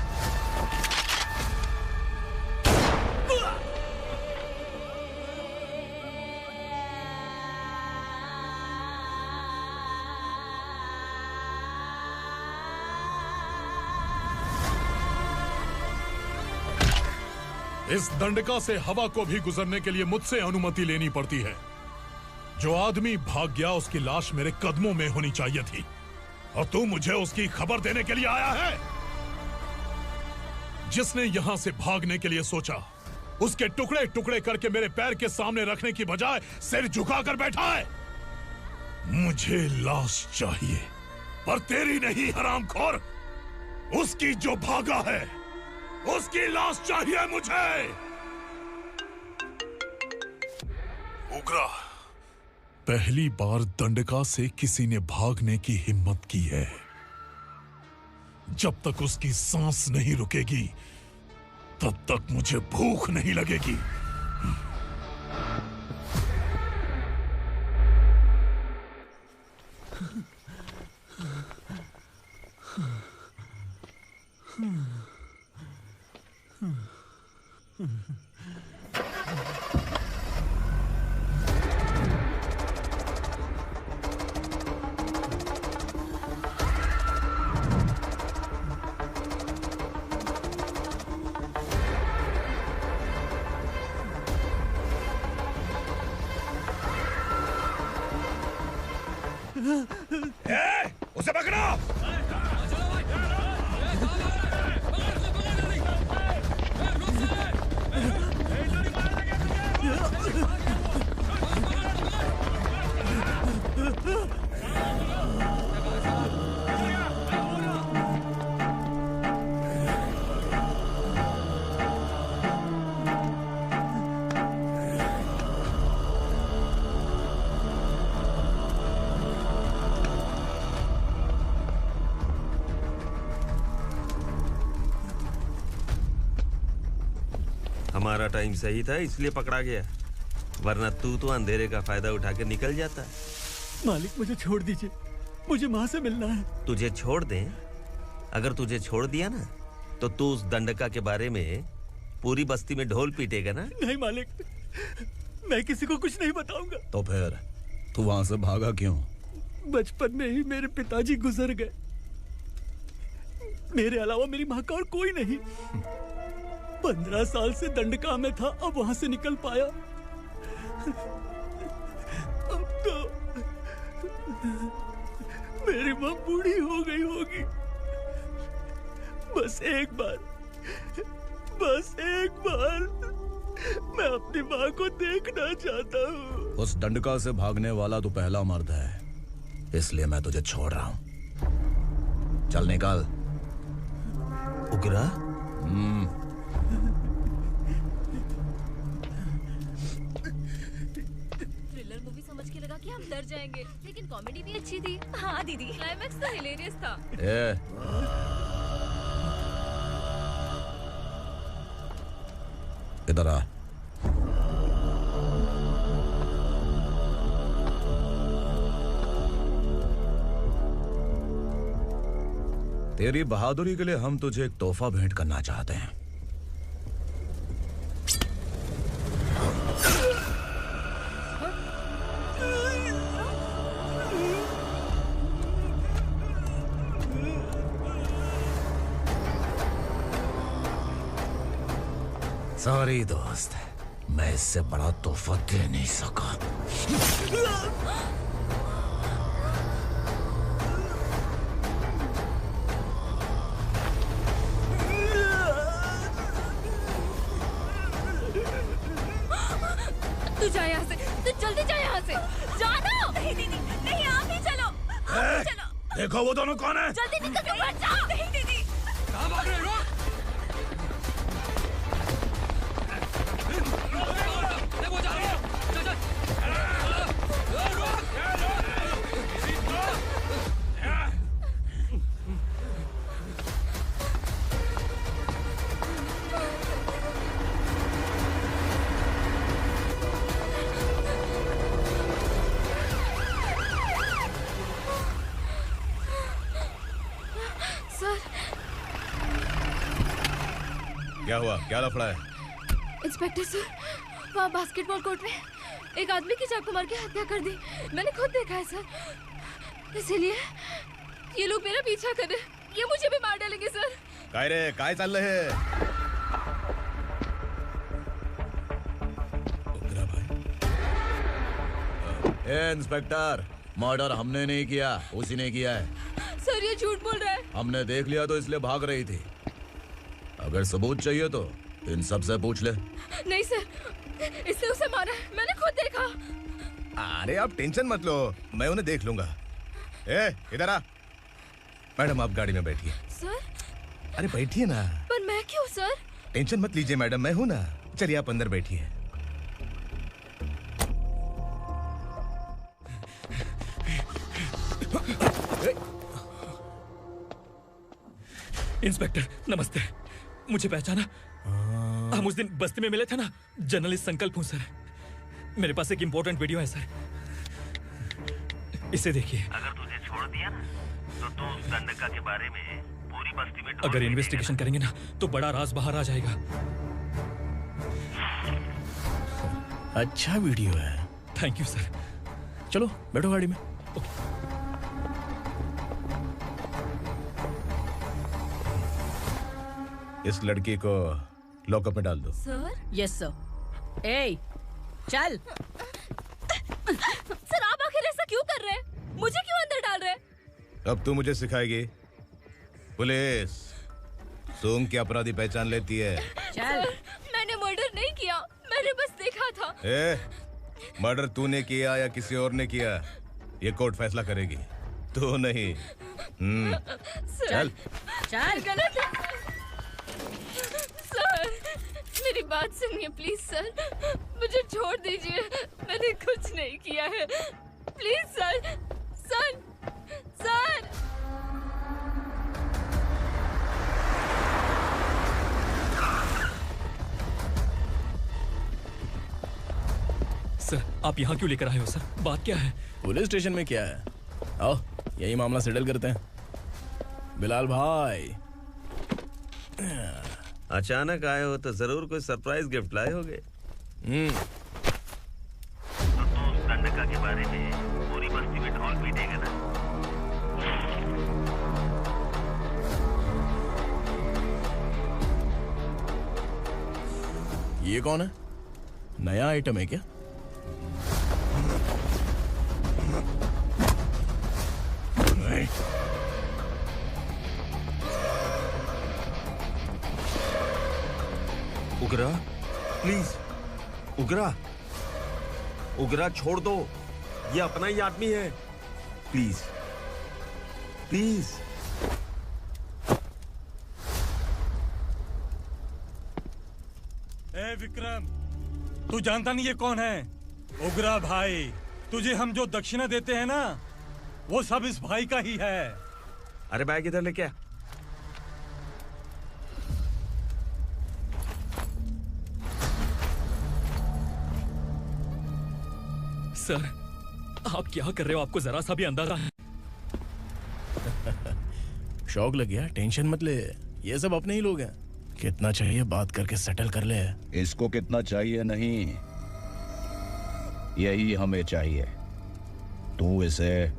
इस दंडका से हवा को भी गुजरने के लिए मुझसे अनुमति लेनी पड़ती है। जो आदमी भाग गया उसकी लाश मेरे कदमों में होनी चाहिए थी, और तू मुझे उसकी खबर देने के लिए आया है। जिसने यहां से भागने के लिए सोचा उसके टुकड़े टुकड़े करके मेरे पैर के सामने रखने की बजाय सिर झुकाकर बैठा है। मुझे लाश चाहिए, पर तेरी नहीं हरामखोर, उसकी जो भागा है उसकी लाश चाहिए मुझे। उग्रा, पहली बार दंडका से किसी ने भागने की हिम्मत की है। जब तक उसकी सांस नहीं रुकेगी तब तक मुझे भूख नहीं लगेगी। से पकड़ो। हमारा टाइम सही था इसलिए पकड़ा गया, वरना तू तो अंधेरे का फायदा उठा के निकल जाता। मालिक मुझे छोड़ दीजिए, मुझे माँ से मिलना है। तुझे छोड़ दें? अगर तुझे छोड़ दिया ना तो तू उस दंडका के बारे में पूरी बस्ती में ढोल पीटेगा ना। नहीं मालिक, मैं किसी को कुछ नहीं बताऊंगा। तो फिर तू वहां से भागा क्यों? बचपन में ही मेरे पिताजी गुजर गए, मेरे अलावा मेरी माँ का और कोई नहीं। 15 साल से दंडका में था, अब वहां से निकल पाया। अब तो मेरी माँ बूढ़ी हो गई होगी। बस एक बार मैं अपनी माँ को देखना चाहता हूँ। उस दंडका से भागने वाला तो पहला मर्द है, इसलिए मैं तुझे छोड़ रहा हूँ। चल निकल। उग्रा? थ्रिलर मूवी समझ के लगा कि हम डर जाएंगे, लेकिन कॉमेडी भी अच्छी थी। हाँ दीदी, क्लाइमैक्स तो हिलेरियस था। इधर आ। तेरी बहादुरी के लिए हम तुझे एक तोहफा भेंट करना चाहते हैं। सॉरी दोस्त, मैं इससे बड़ा तोहफा दे नहीं सका। तू जा यहाँ से, तू जल्दी जा यहाँ से। जाना। नहीं दीदी, नहीं आप ही चलो, आप ही चलो। देखो वो दोनों कौन है? जल्दी निकल के मत जाओ। नहीं दीदी। कहाँ भाग रहे हो? वो जा रहे हो। चल चल। क्या हुआ? क्या लफड़ा है? इंस्पेक्टर सर, वहाँ बास्केटबॉल कोर्ट में एक आदमी की चाकू मार के हत्या कर दी। मैंने खुद देखा है सर, इसीलिए ये लोग मेरा पीछा कर रहे हैं। ये मुझे भी मार डालेंगे सर। काय रे, काय चल रहे हैं? ए इंस्पेक्टर, मर्डर हमने नहीं किया, उसी ने किया है। सर ये झूठ बोल रहा है। हमने देख लिया तो इसलिए भाग रही थी। अगर सबूत चाहिए तो इन सब से पूछ ले। नहीं सर, इसने उसे मारा है, मैंने खुद देखा। अरे आप टेंशन मत लो, मैं उन्हें देख लूंगा। ए, इधर आ। मैडम आप गाड़ी में बैठिए। सर? अरे बैठिए ना। पर मैं क्यों सर? टेंशन मत लीजिए मैडम, मैं हूं ना। चलिए आप अंदर बैठिए। इंस्पेक्टर नमस्ते, मुझे पहचाना? हम उस दिन बस्ती में मिले थे ना। जर्नलिस्ट संकल्प हूँ सर। मेरे पास एक इम्पोर्टेंट वीडियो है सर, इसे देखिए। अगर तुझे छोड़ दिया ना तो तू उस दंडका के बारे में पूरी बस्ती में अगर इन्वेस्टिगेशन करेंगे ना तो बड़ा राज बाहर आ जाएगा। अच्छा वीडियो है। Thank you sir. चलो बैठो गाड़ी में। इस लड़की को लॉकअप में डाल दो। सर? Yes sir. ए, चल। सर आप आखिर ऐसा क्यों कर रहे हैं? मुझे क्यों अंदर डाल रहे हैं? अब तू मुझे सिखाएगी? पुलिस सोंग की अपराधी पहचान लेती है। चल। मैंने मर्डर नहीं किया, मैंने बस देखा था। मर्डर तूने किया या किसी और ने किया, ये कोर्ट फैसला करेगी, तू नहीं। चल चल। गलत है सर, मेरी बात सुनिए प्लीज सर, मुझे छोड़ दीजिए, मैंने कुछ नहीं किया है, please sir. Sir sir sir, आप यहाँ क्यों लेकर आए हो सर? बात क्या है? पुलिस स्टेशन में क्या है? आओ यही मामला सेटल करते हैं। बिलाल भाई, अचानक आए हो तो जरूर कोई सरप्राइज गिफ्ट लाए होगे। तो उस दंडका के बारे में पूरी बस्ती में ढोल पीटेगा ना। ये कौन है? नया आइटम है क्या? उगरा, प्लीज उगरा, उगरा छोड़ दो, ये अपना ही आदमी है, प्लीज प्लीज। ए विक्रम, तू जानता नहीं ये कौन है? उगरा भाई, तुझे हम जो दक्षिणा देते हैं ना, वो सब इस भाई का ही है। अरे बैग इधर लेके आ। सर, आप क्या कर रहे हो? आपको जरा सा भी अंदाजा है? शौक लग गया? टेंशन मत ले, ये सब अपने ही लोग हैं। कितना चाहिए बात करके सेटल कर ले। इसको कितना चाहिए नहीं, यही हमें चाहिए। तू इसे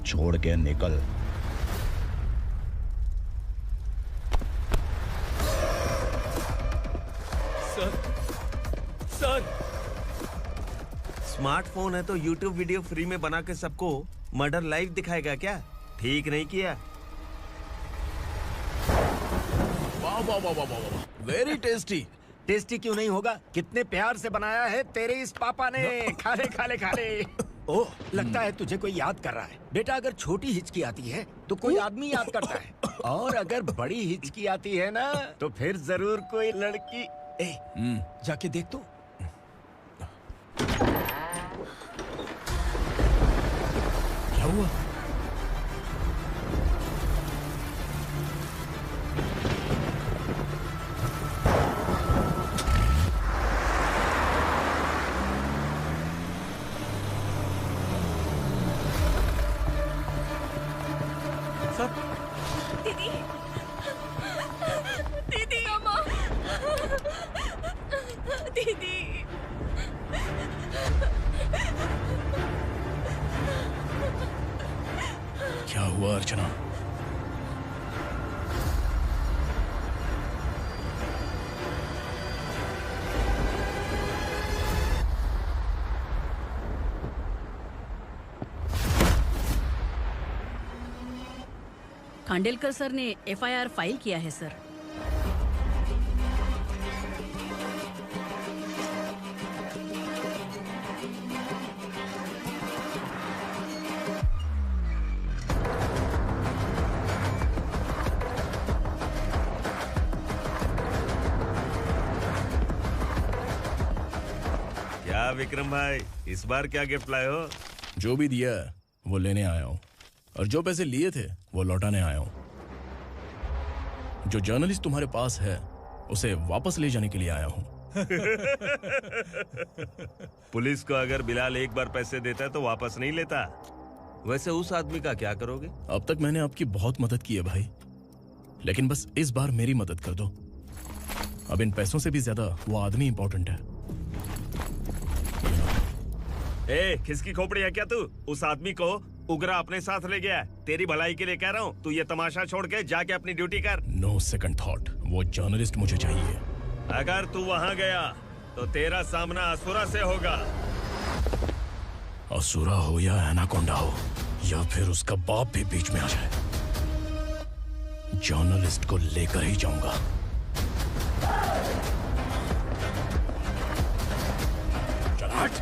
छोड़ के निकल। Sir, sir. स्मार्टफोन है तो YouTube वीडियो फ्री में बना के सबको मर्डर लाइव दिखाएगा क्या? ठीक नहीं किया। वाह वाह वाह वाह वाह, वेरी टेस्टी। टेस्टी क्यों नहीं होगा? कितने प्यार से बनाया है तेरे इस पापा ने। खा ले खा ले खा ले। ओह, लगता है तुझे कोई याद कर रहा है। बेटा, अगर छोटी हिचकी आती है तो कोई आदमी याद करता है, और अगर बड़ी हिचकी आती है ना तो फिर जरूर कोई लड़की। जाके देख तो। क्या हुआ? दीदी, दीदी, अम्मा, दीदी। क्या हुआ अर्चना? खांडेलकर सर ने एफआईआर फाइल किया है सर। क्या विक्रम भाई, इस बार क्या गिफ्ट लाए हो? जो भी दिया है वो लेने आया हूँ, और जो पैसे लिए थे वो लौटाने आया हूँ। जो जर्नलिस्ट तुम्हारे पास है उसे वापस ले जाने के लिए आया हूँ। पुलिस को अगर बिलाल एक बार पैसे देता है तो वापस नहीं लेता। वैसे उस आदमी का क्या करोगे? अब तक मैंने आपकी बहुत मदद की है भाई, लेकिन बस इस बार मेरी मदद कर दो। अब इन पैसों से भी ज्यादा वो आदमी इंपॉर्टेंट है। ए, किसकी खोपड़ी है क्या तू? उस आदमी को उगरा अपने साथ ले गया। तेरी भलाई के लिए कह रहा हूँ, तू ये तमाशा छोड़ के जाके अपनी ड्यूटी कर। नो सेकंड थॉट, वो जर्नलिस्ट मुझे चाहिए। अगर तू वहाँ गया तो तेरा सामना असुरा से होगा। असुरा हो या एनाकोंडा हो, या फिर उसका बाप भी बीच में आ जाए। जर्नलिस्ट को लेकर ही जाऊंगा। चल हट।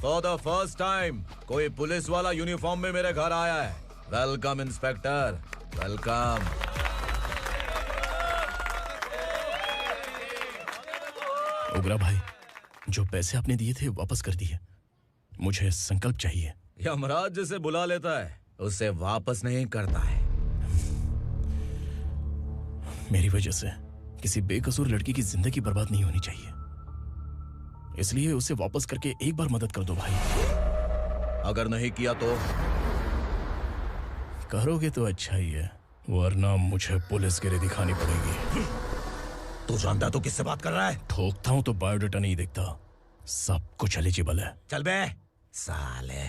फॉर द फर्स्ट टाइम कोई पुलिस वाला यूनिफॉर्म में मेरे घर आया है। Welcome inspector, welcome. उग्रा भाई, जो पैसे आपने दिए थे वापस कर दिए। मुझे संकल्प चाहिए। यमराज जिसे बुला लेता है उसे वापस नहीं करता है। मेरी वजह से किसी बेकसूर लड़की की जिंदगी बर्बाद नहीं होनी चाहिए, इसलिए उसे वापस करके एक बार मदद कर दो भाई। अगर नहीं किया तो? करोगे तो अच्छा ही है, वरना मुझे पुलिसगिरी दिखानी पड़ेगी। तू जानता तो किससे बात कर रहा है? ठोकता हूं तो बायोडाटा नहीं दिखता, सब कुछ एलिजिबल है। चल बे साले।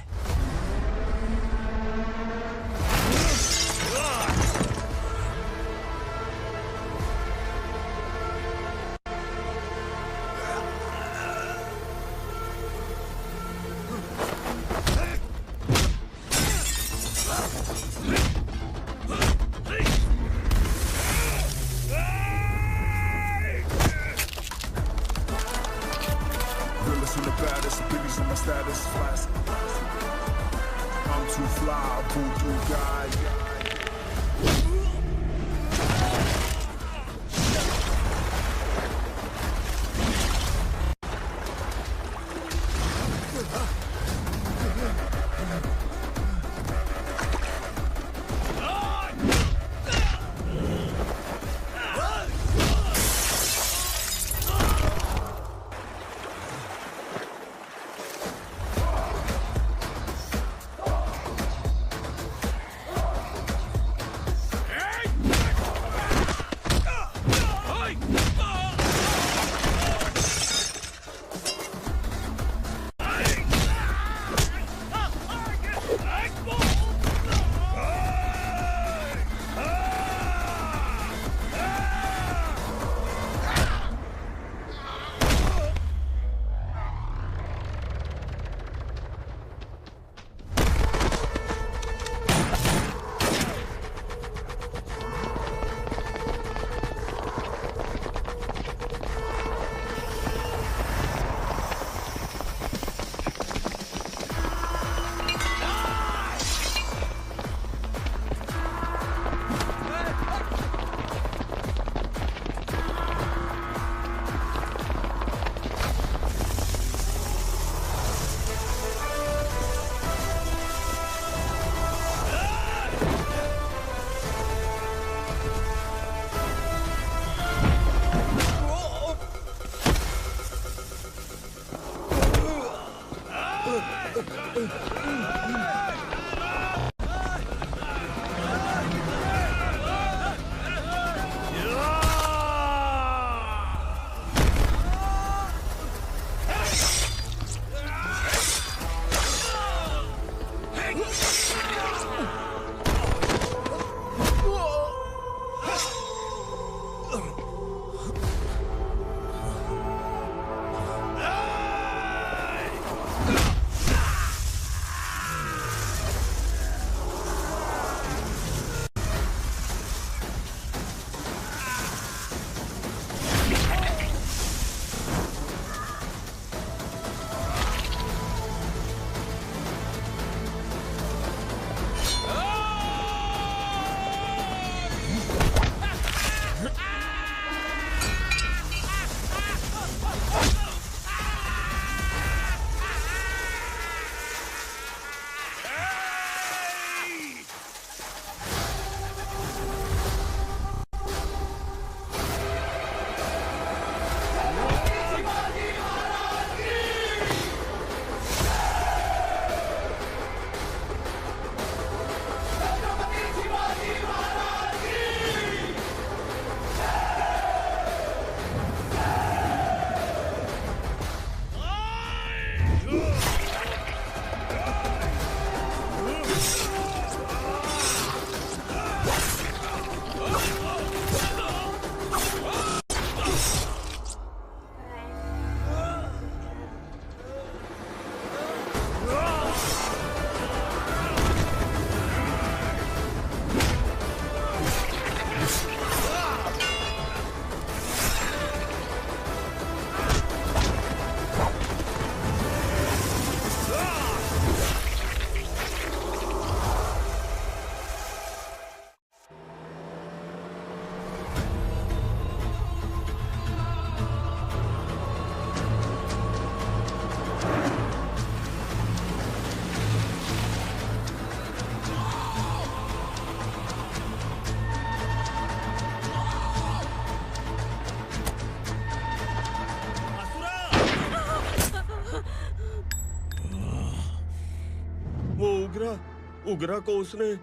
उगरा को उसने।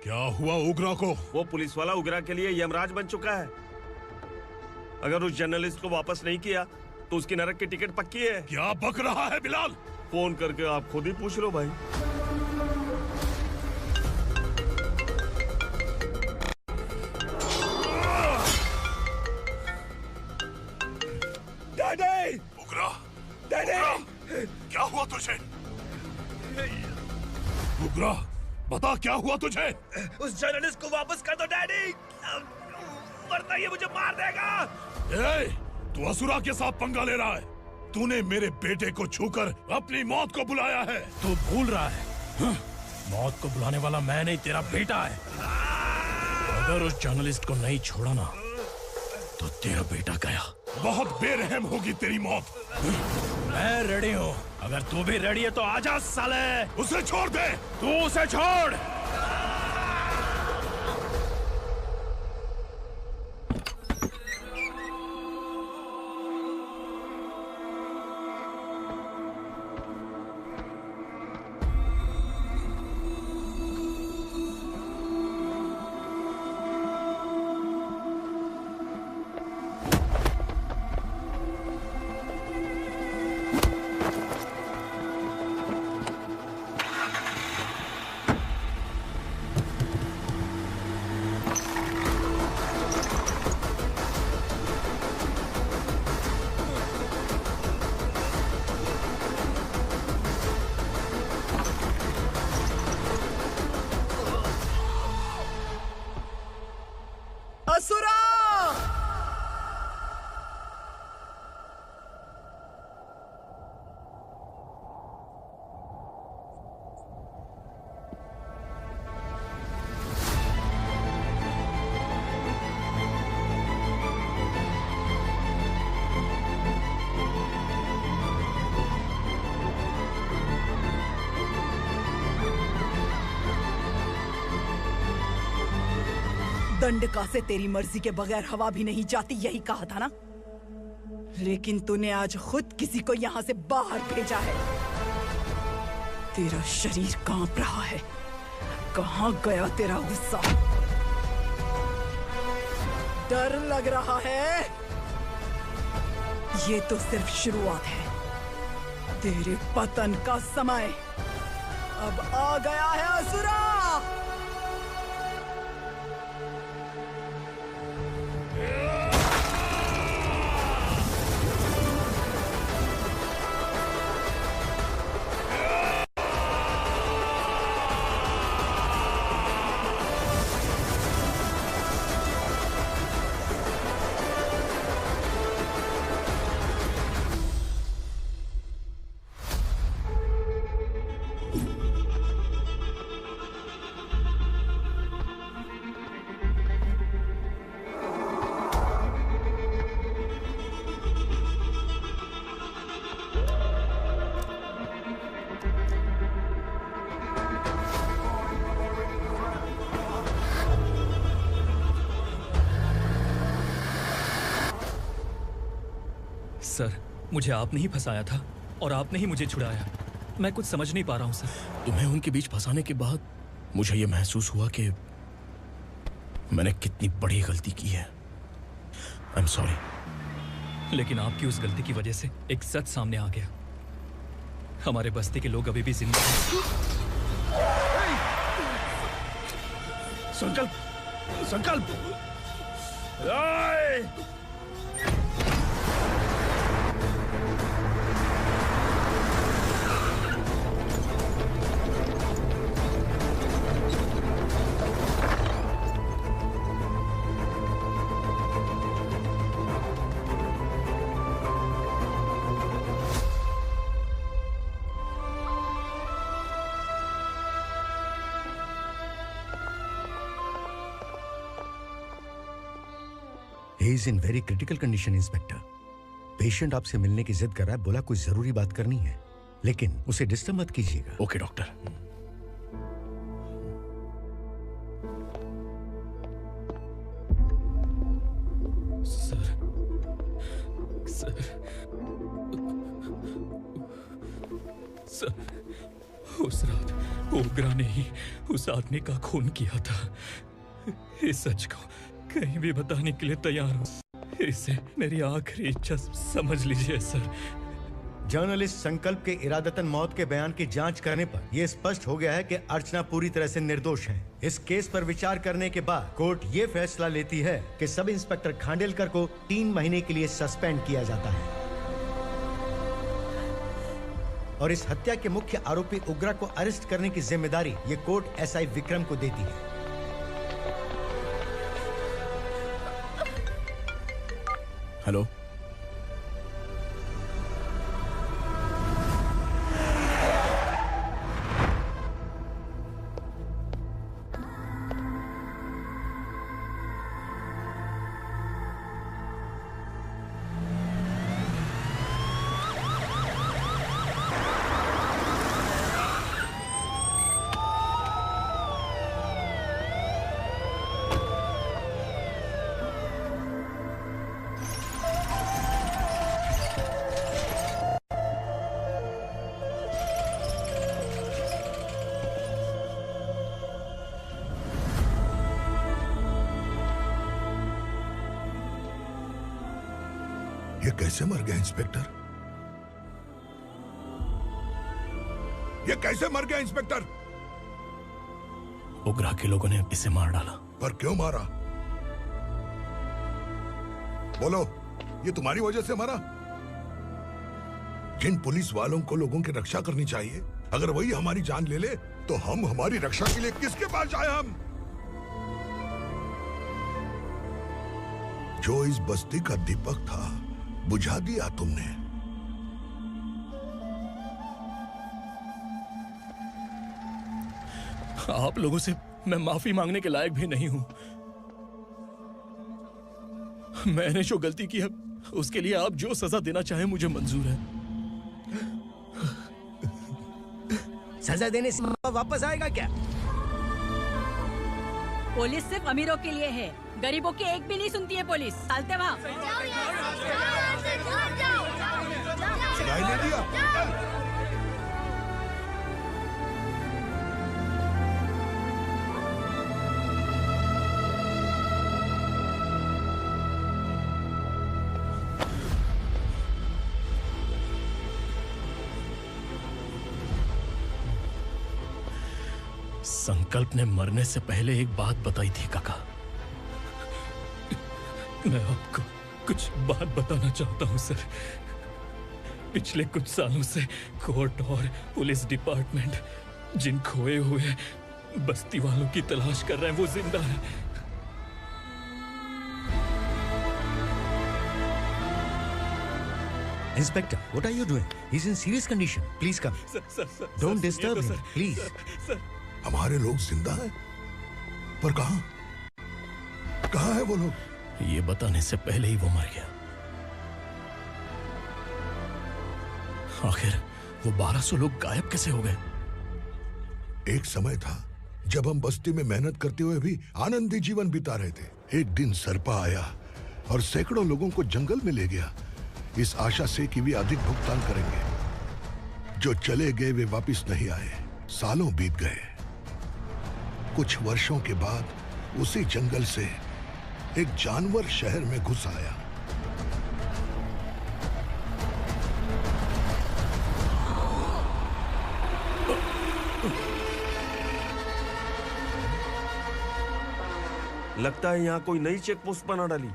क्या हुआ उगरा को? वो पुलिस वाला उगरा के लिए यमराज बन चुका है। अगर उस जर्नलिस्ट को वापस नहीं किया तो उसकी नरक की टिकट पक्की है। क्या बक रहा है बिलाल? फोन करके आप खुद ही पूछ लो भाई। डैडी! उगरा! डैडी! क्या हुआ तुझे? उगरा, बता क्या हुआ तुझे? उस जर्नलिस्ट को वापस कर दो डैडी, वरना ये मुझे मार देगा। तू असुरा के साथ पंगा ले रहा है। तूने मेरे बेटे को छूकर अपनी मौत को बुलाया है। तू भूल रहा है, मौत को बुलाने वाला मैं नहीं, तेरा बेटा है। अगर उस जर्नलिस्ट को नहीं छोड़ा ना तो तेरा बेटा गया। बहुत बेरहम होगी तेरी मौत। मैं रेडी हूँ, अगर तू भी रेडी है तो आजा साले। उसे छोड़ दे। तू उसे छोड़। दंडका से तेरी मर्जी के बगैर हवा भी नहीं जाती, यही कहा था ना? लेकिन तूने आज खुद किसी को यहाँ से बाहर भेजा है। तेरा शरीर कांप रहा है। कहाँ गया तेरा गुस्सा? डर लग रहा है? ये तो सिर्फ शुरुआत है। तेरे पतन का समय अब आ गया है असुरा। सर, मुझे आपने ही फंसाया था और आपने ही मुझे छुड़ाया। मैं कुछ समझ नहीं पा रहा हूँ सर। तुम्हें उनके बीच फंसाने के बाद मुझे ये महसूस हुआ कि मैंने कितनी बड़ी गलती की है। I am sorry. लेकिन आपकी उस गलती की वजह से एक सच सामने आ गया। हमारे बस्ती के लोग अभी भी जिंदा हैं। संकल्प, संकल्प। He is in very critical condition, inspector. Patient आपसे मिलने की जिद कर रहा है, बोला कुछ जरूरी बात करनी है, लेकिन उसे डिस्टर्ब मत कीजिएगा। Okay doctor. सर उस रात ओग्रा ने ही उस आदमी का खून किया था। इस सच को कहीं भी बताने के लिए तैयार हूँ। इसे मेरी आखिरी इच्छा समझ लीजिए सर। जर्नलिस्ट संकल्प के इरादतन मौत के बयान की जांच करने पर यह स्पष्ट हो गया है कि अर्चना पूरी तरह से निर्दोष है। इस केस पर विचार करने के बाद कोर्ट ये फैसला लेती है कि सब इंस्पेक्टर खांडेलकर को 3 महीने के लिए सस्पेंड किया जाता है और इस हत्या के मुख्य आरोपी उग्रा को अरेस्ट करने की जिम्मेदारी ये कोर्ट एसआई विक्रम को देती है। हेलो, ये कैसे मर गया इंस्पेक्टर? ये कैसे मर गया इंस्पेक्टर? उग्रा के लोगों ने इसे मार डाला। पर क्यों मारा? बोलो, ये तुम्हारी वजह से मारा? जिन पुलिस वालों को लोगों की रक्षा करनी चाहिए, अगर वही हमारी जान ले ले तो हम हमारी रक्षा के लिए किसके पास जाए? हम जो इस बस्ती का दीपक था बुझा दिया तुमने। आप लोगों से मैं माफी मांगने के लायक भी नहीं हूं। मैंने जो गलती की है उसके लिए आप जो सजा देना चाहें मुझे मंजूर है। सजा देने से वापस आएगा क्या? पुलिस सिर्फ अमीरों के लिए है, गरीबों की एक भी नहीं सुनती है पुलिस। चलते वहाँ। सुनाई नहीं दिया? संकल्प ने मरने से पहले एक बात बताई थी काका। मैं आपको कुछ बात बताना चाहता हूं सर। पिछले कुछ सालों से कोर्ट और पुलिस डिपार्टमेंट जिन खोए हुए बस्ती वालों की तलाश कर रहे हैं वो जिंदा है। Inspector, what are you doing? He's in serious condition. Please come. Sir, Don't disturb him, please. हमारे लोग जिंदा हैं? पर कहां? कहां है वो लोग? ये बताने से पहले ही वो मर गया। आखिर वो 1200 लोग गायब कैसे हो गए? एक समय था जब हम बस्ती में मेहनत करते हुए भी आनंदी जीवन बिता रहे थे। एक दिन सरपा आया और सैकड़ों लोगों को जंगल में ले गया, इस आशा से कि वे अधिक भुगतान करेंगे। जो चले गए वे वापस नहीं आए। सालों बीत गए। कुछ वर्षों के बाद उसी जंगल से एक जानवर शहर में घुस आया। लगता है यहाँ कोई नई चेक पोस्ट बना डाली।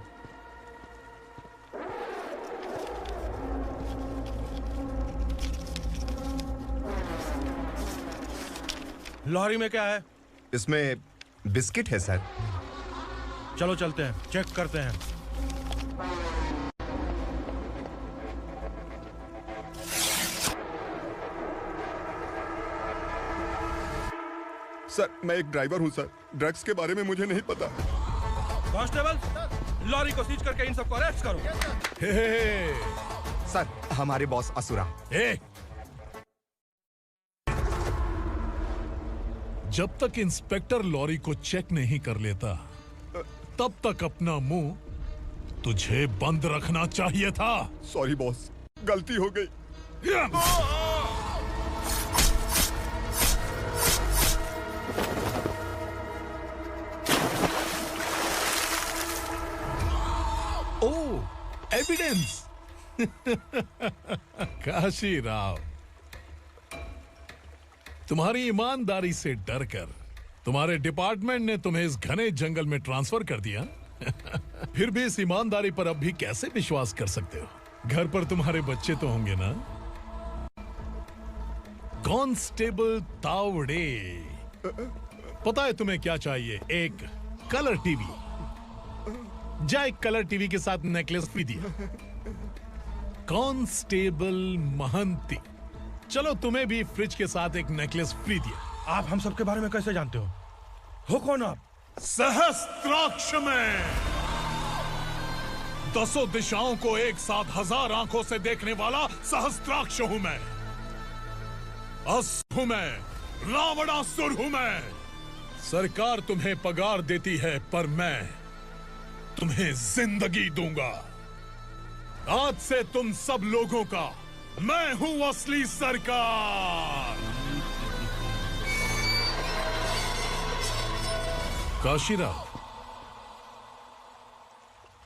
लॉरी में क्या है? इसमें बिस्किट है सर। चलो चलते हैं, चेक करते हैं। सर, मैं एक ड्राइवर हूं सर। ड्रग्स के बारे में मुझे नहीं पता। कांस्टेबल, लॉरी को सीज करके इन सबको अरेस्ट करो। सर, हमारे बॉस असुरा। जब तक इंस्पेक्टर लॉरी को चेक नहीं कर लेता तब तक अपना मुंह तुझे बंद रखना चाहिए था। सॉरी बॉस, गलती हो गई। कॉन्फिडेंस। काशी राव, तुम्हारी ईमानदारी से डरकर तुम्हारे डिपार्टमेंट ने तुम्हें इस घने जंगल में ट्रांसफर कर दिया। फिर भी इस ईमानदारी पर अब भी कैसे विश्वास कर सकते हो? घर पर तुम्हारे बच्चे तो होंगे ना? कांस्टेबल तावड़े, पता है तुम्हें क्या चाहिए? एक कलर टीवी। जा एक कलर टीवी के साथ नेकलेस भी दिया। कांस्टेबल महंती, चलो तुम्हें भी फ्रिज के साथ एक नेकलेस फ्री दिया। आप हम सबके बारे में कैसे जानते हो कौन आप? सहस्त्राक्ष में 10 दिशाओं को एक साथ 1000 आंखों से देखने वाला सहस्त्राक्ष हूं मैं। असुर हूं मैं, रावणासुर हूं मैं। सरकार तुम्हें पगार देती है, पर मैं तुम्हें जिंदगी दूंगा। आज से तुम सब लोगों का मैं हूं असली सरकार। काशीराव,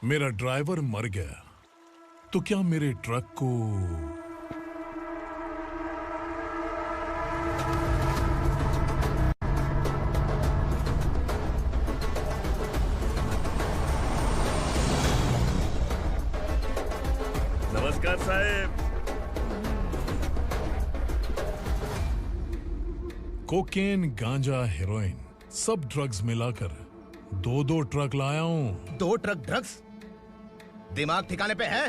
मेरा ड्राइवर मर गया, तो क्या मेरे ट्रक को नमस्कार साहब। कोकेन, गांजा, हेरोइन, सब ड्रग्स मिलाकर 2 ट्रक लाया हूं। 2 ट्रक ड्रग्स? दिमाग ठिकाने पे है?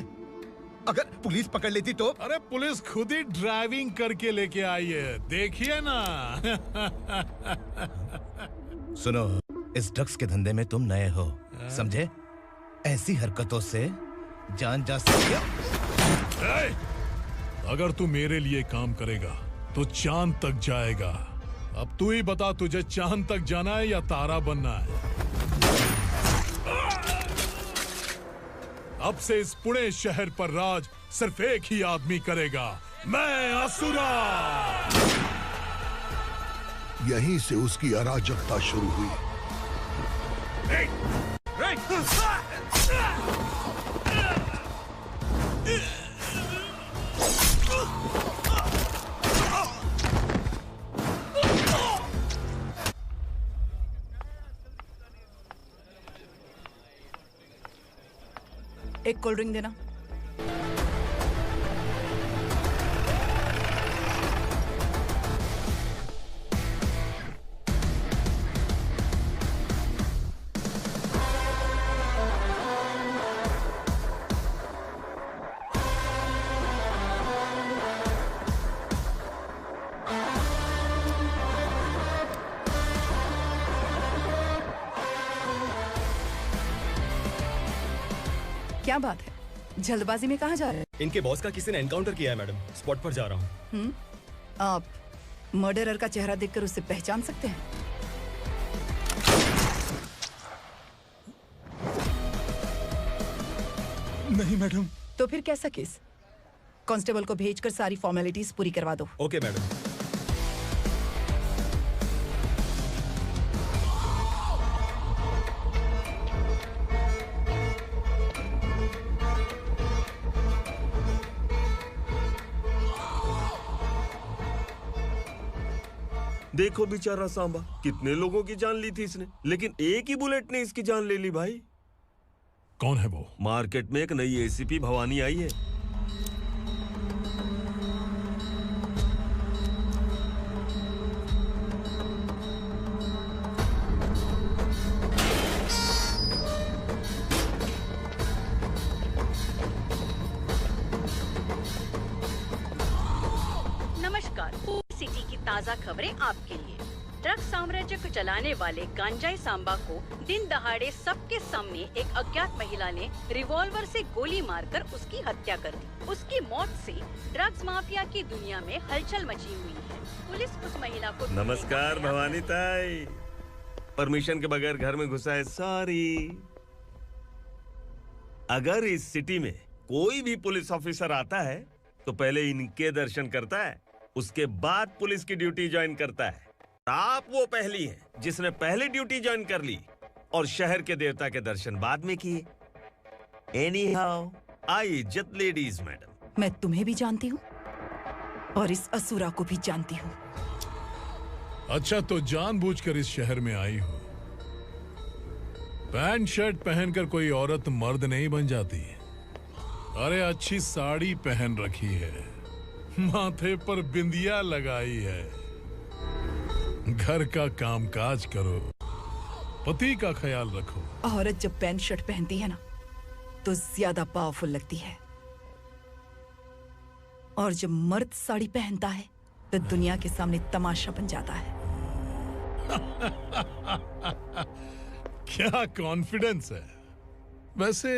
अगर पुलिस पकड़ लेती तो? अरे पुलिस खुद ही ड्राइविंग करके लेके आई है, देखिए ना। सुनो, इस ड्रग्स के धंधे में तुम नए हो, समझे? ऐसी हरकतों से जान जा सकती है। अगर तू मेरे लिए काम करेगा तो चांद तक जाएगा। अब तू ही बता, तुझे चांद तक जाना है या तारा बनना है? अब से इस पुणे शहर पर राज सिर्फ एक ही आदमी करेगा, मैं असुरा। यहीं से उसकी अराजकता शुरू हुई। एक कोल्ड ड्रिंक देना। क्या बात है, जल्दबाजी में कहाँ जा रहे हैं? इनके बॉस का किसी ने एनकाउंटर किया है मैडम, स्पॉट पर जा रहा हूँ। आप मर्डरर का चेहरा देखकर उसे पहचान सकते हैं? नहीं मैडम। तो फिर कैसा केस? कांस्टेबल को भेजकर सारी फॉर्मेलिटीज पूरी करवा दो। Okay madam. देखो बेचारा सांबा, कितने लोगों की जान ली थी इसने, लेकिन एक ही बुलेट ने इसकी जान ले ली भाई। कौन है वो? मार्केट में एक नई एसीपी भवानी आई है। नमस्कार, सिटी की ताज़ा खबरें आपके लिए। ड्रग्स साम्राज्य को चलाने वाले गांजाई सांबा को दिन दहाड़े सबके सामने एक अज्ञात महिला ने रिवॉल्वर से गोली मारकर उसकी हत्या कर दी। उसकी मौत से ड्रग्स माफिया की दुनिया में हलचल मची हुई है। पुलिस उस महिला को नमस्कार भवानी ताई, परमिशन के बगैर घर में घुसा है, सॉरी। अगर इस सिटी में कोई भी पुलिस ऑफिसर आता है तो पहले इनके दर्शन करता है, उसके बाद पुलिस की ड्यूटी ज्वाइन करता है। आप वो पहली हैं जिसने पहले ड्यूटी ज्वाइन कर ली और शहर के देवता के दर्शन बाद में किए। एनीहाउ, आई इज्जत लेडीज मैडम। मैं तुम्हें भी जानती हूँ और इस असुरा को भी जानती हूँ। अच्छा, तो जानबूझकर इस शहर में आई हो। पैंट शर्ट पहनकर कोई औरत मर्द नहीं बन जाती। अरे अच्छी साड़ी पहन रखी है, माथे पर बिंदिया लगाई है, घर का कामकाज करो, पति का ख्याल रखो। औरत जब पैंट शर्ट पहनती है ना तो ज्यादा पावरफुल लगती है, और जब मर्द साड़ी पहनता है तो दुनिया के सामने तमाशा बन जाता है। क्या कॉन्फिडेंस है। वैसे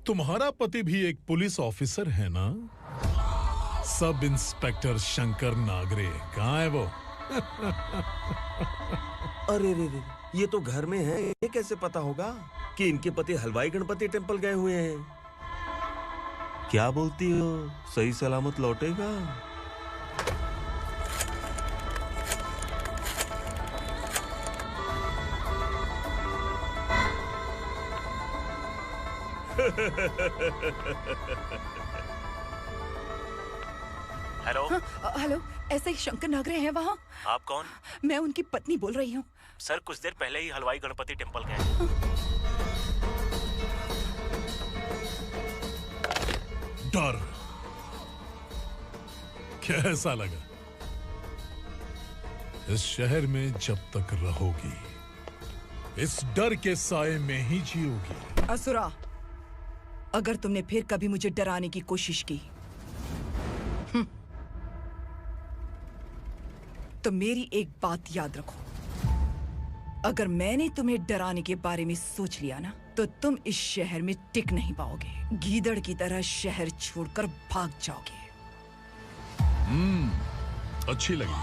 तुम्हारा पति भी एक पुलिस ऑफिसर है ना? सब इंस्पेक्टर शंकर नागरे कहाँ है वो? अरे रे रे, ये तो घर में है, ये कैसे पता होगा कि इनके पति हलवाई गणपति टेम्पल गए हुए हैं? क्या बोलती हो, सही सलामत लौटेगा? हेलो। हेलो, ऐसे ही शंकर नागरे हैं वहाँ? आप कौन? मैं उनकी पत्नी बोल रही हूँ। सर कुछ देर पहले ही हलवाई गणपति टेम्पल गए। डर कैसा लगा? इस शहर में जब तक रहोगी इस डर के साए में ही जियोगी। असुरा, अगर तुमने फिर कभी मुझे डराने की कोशिश की तो मेरी एक बात याद रखो, अगर मैंने तुम्हें डराने के बारे में सोच लिया ना तो तुम इस शहर में टिक नहीं पाओगे। गीदड़ की तरह शहर छोड़कर भाग जाओगे। अच्छी लगी।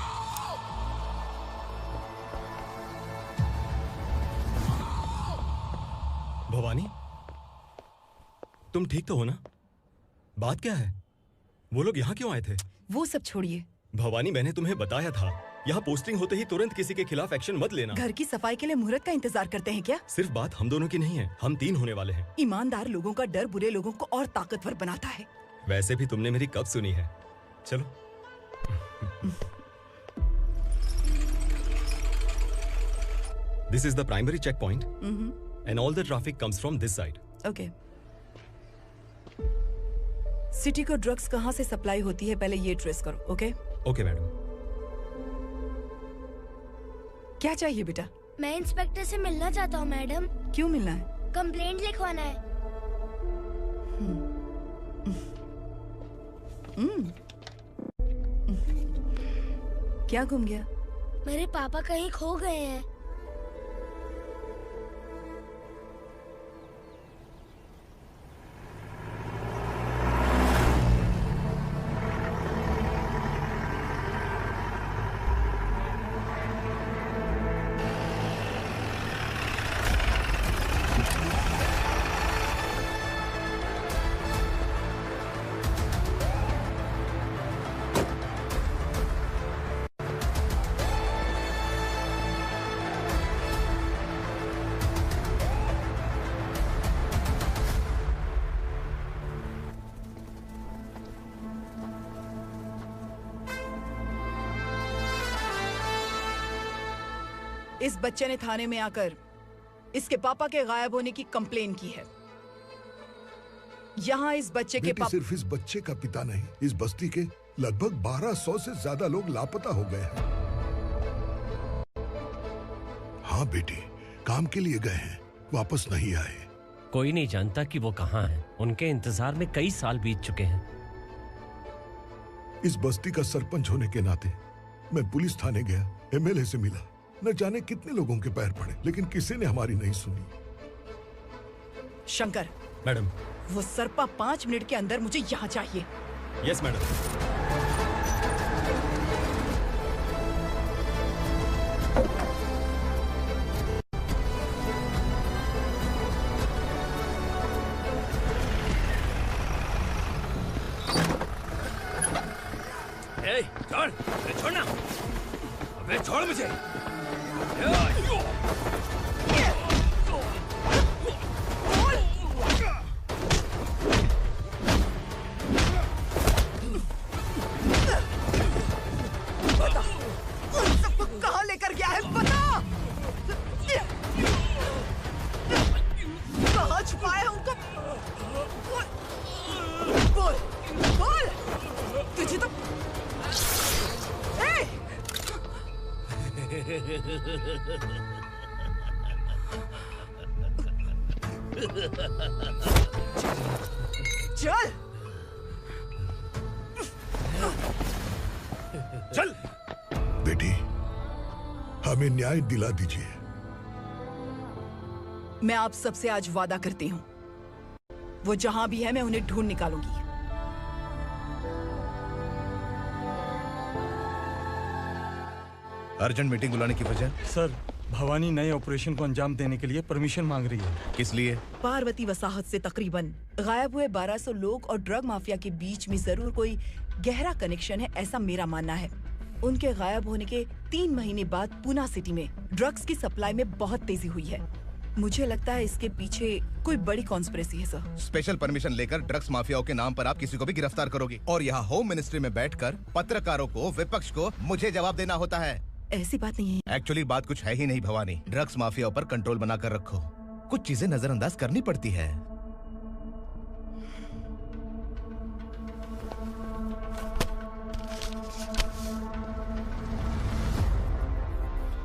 भवानी, तुम ठीक तो हो ना? बात क्या है? वो लोग यहाँ क्यों आए थे? वो सब छोड़िए। भवानी, मैंने तुम्हें बताया था यहाँ पोस्टिंग होते ही तुरंत किसी के खिलाफ एक्शन मत लेना। घर की सफाई के लिए मुहूर्त का इंतजार करते हैं क्या? सिर्फ बात हम दोनों की नहीं है, हम 3 होने वाले हैं। ईमानदार लोगों का डर बुरे लोगों को और ताकतवर बनाता है। वैसे भी तुमने मेरी कब सुनी है। चलो। This is the primary checkpoint, and all the traffic comes from this side. Okay. City को ड्रग्स कहाँ से सप्लाई होती है पहले ये ट्रेस करो, ओके? Okay madam. क्या चाहिए बेटा? मैं इंस्पेक्टर से मिलना चाहता हूँ मैडम। क्यों मिलना है? कंप्लेंट लिखवाना है। क्या घूम गया? मेरे पापा कहीं खो गए हैं। इस बच्चे ने थाने में आकर इसके पापा के गायब होने की कंप्लेन की है। यहाँ इस बच्चे के पापा सिर्फ इस बच्चे का पिता नहीं, इस बस्ती के लगभग 1200 से ज्यादा लोग लापता हो गए हैं। हाँ बेटी, काम के लिए गए हैं, वापस नहीं आए। कोई नहीं जानता कि वो कहाँ हैं। उनके इंतजार में कई साल बीत चुके हैं। इस बस्ती का सरपंच होने के नाते मैं पुलिस थाने गया, एमएलए से मिला, न जाने कितने लोगों के पैर पड़े, लेकिन किसी ने हमारी नहीं सुनी। शंकर। मैडम। वो सरपा 5 मिनट के अंदर मुझे यहाँ चाहिए। Yes madam. छोड़, छोड़ना, अबे छोड़ मुझे। चल चल बेटी, हमें न्याय दिला दीजिए। मैं आप सबसे आज वादा करती हूँ, वो जहां भी है मैं उन्हें ढूंढ निकालूंगी। अर्जेंट मीटिंग बुलाने की वजह? सर, भवानी नए ऑपरेशन को अंजाम देने के लिए परमिशन मांग रही है। किस लिए? पार्वती वसाहत से तकरीबन गायब हुए 1200 लोग और ड्रग माफिया के बीच में जरूर कोई गहरा कनेक्शन है, ऐसा मेरा मानना है। उनके गायब होने के 3 महीने बाद पूना सिटी में ड्रग्स की सप्लाई में बहुत तेजी हुई है। मुझे लगता है इसके पीछे कोई बड़ी कॉन्स्पिरेसी है सर। स्पेशल परमिशन लेकर ड्रग्स माफियाओं के नाम पर आप किसी को भी गिरफ्तार करोगे और यहाँ होम मिनिस्ट्री में बैठकर पत्रकारों को, विपक्ष को मुझे जवाब देना होता है। ऐसी बात नहीं है। एक्चुअली बात कुछ है ही नहीं भवानी। ड्रग्स माफियाओं पर कंट्रोल बनाकर रखो, कुछ चीजें नजरअंदाज करनी पड़ती है।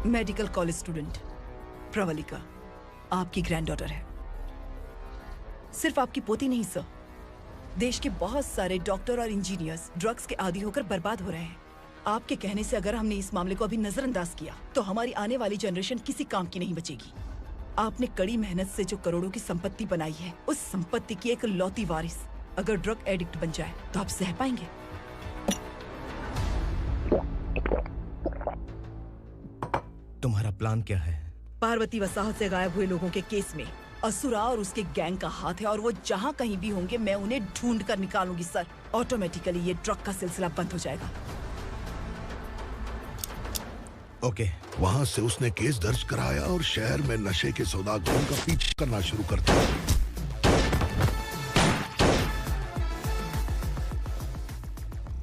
मेडिकल कॉलेज स्टूडेंट प्रवलिका आपकी ग्रैंडडॉटर है। सिर्फ आपकी पोती नहीं सर, देश के बहुत सारे डॉक्टर और इंजीनियर्स ड्रग्स के आदी होकर बर्बाद हो रहे हैं। आपके कहने से अगर हमने इस मामले को अभी नजरअंदाज किया तो हमारी आने वाली जनरेशन किसी काम की नहीं बचेगी। आपने कड़ी मेहनत से जो करोड़ों की संपत्ति बनाई है, उस संपत्ति की एक लौती वारिस अगर ड्रग एडिक्ट बन जाए तो आप सह पाएंगे? तुम्हारा प्लान क्या है? पार्वती वसाहत से गायब हुए लोगों के केस में असुरा और उसके गैंग का हाथ है और वो जहाँ कहीं भी होंगे मैं उन्हें ढूंढ कर निकालूंगी सर। ऑटोमेटिकली ये ड्रग का सिलसिला बंद हो जाएगा। ओके। वहाँ से उसने केस दर्ज कराया और शहर में नशे के सौदागरों का पीछा करना शुरू कर दिया।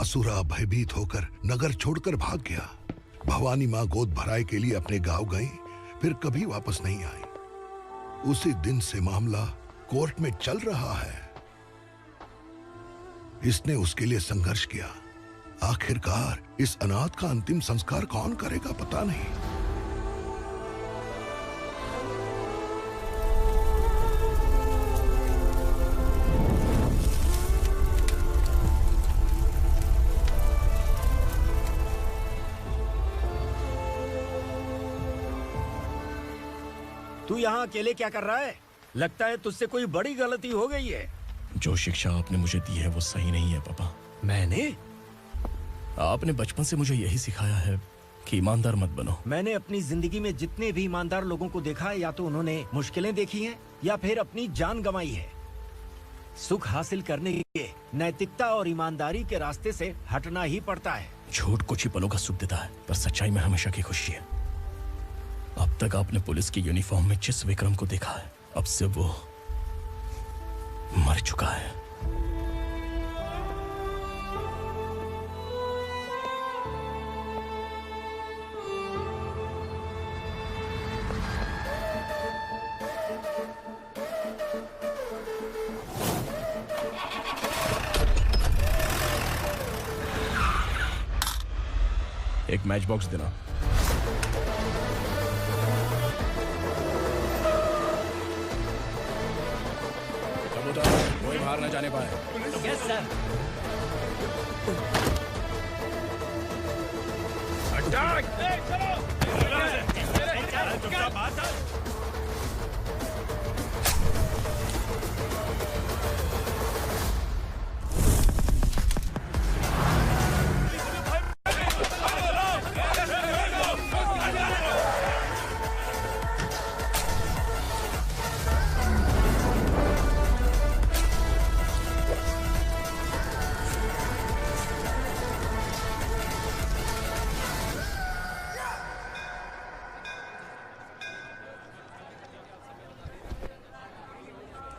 असुरा भयभीत होकर नगर छोड़कर भाग गया। भवानी माँ गोद भराई के लिए अपने गांव गई, फिर कभी वापस नहीं आई। उसी दिन से मामला कोर्ट में चल रहा है। इसने उसके लिए संघर्ष किया। आखिरकार इस अनाथ का अंतिम संस्कार कौन करेगा पता नहीं। तू यहाँ अकेले क्या कर रहा है? लगता है तुझसे कोई बड़ी गलती हो गई है। जो शिक्षा आपने मुझे दी है वो सही नहीं है पापा। मैंने? आपने बचपन से मुझे यही सिखाया है कि ईमानदार मत बनो। मैंने अपनी जिंदगी में जितने भी ईमानदार लोगों को देखा है, या तो उन्होंने मुश्किलें देखी हैं या फिर अपनी जान गंवाई है। सुख हासिल करने के लिए नैतिकता और ईमानदारी के रास्ते से हटना ही पड़ता है। झूठ कुछ ही पलों का सुख देता है, पर सच्चाई में हमेशा की खुशी है। अब तक आपने पुलिस की यूनिफॉर्म में जिस विक्रम को देखा है, अब से वो मर चुका है। एक मैच बॉक्स देना। कोई बाहर न जाने पाए। Yes sir. अटैक!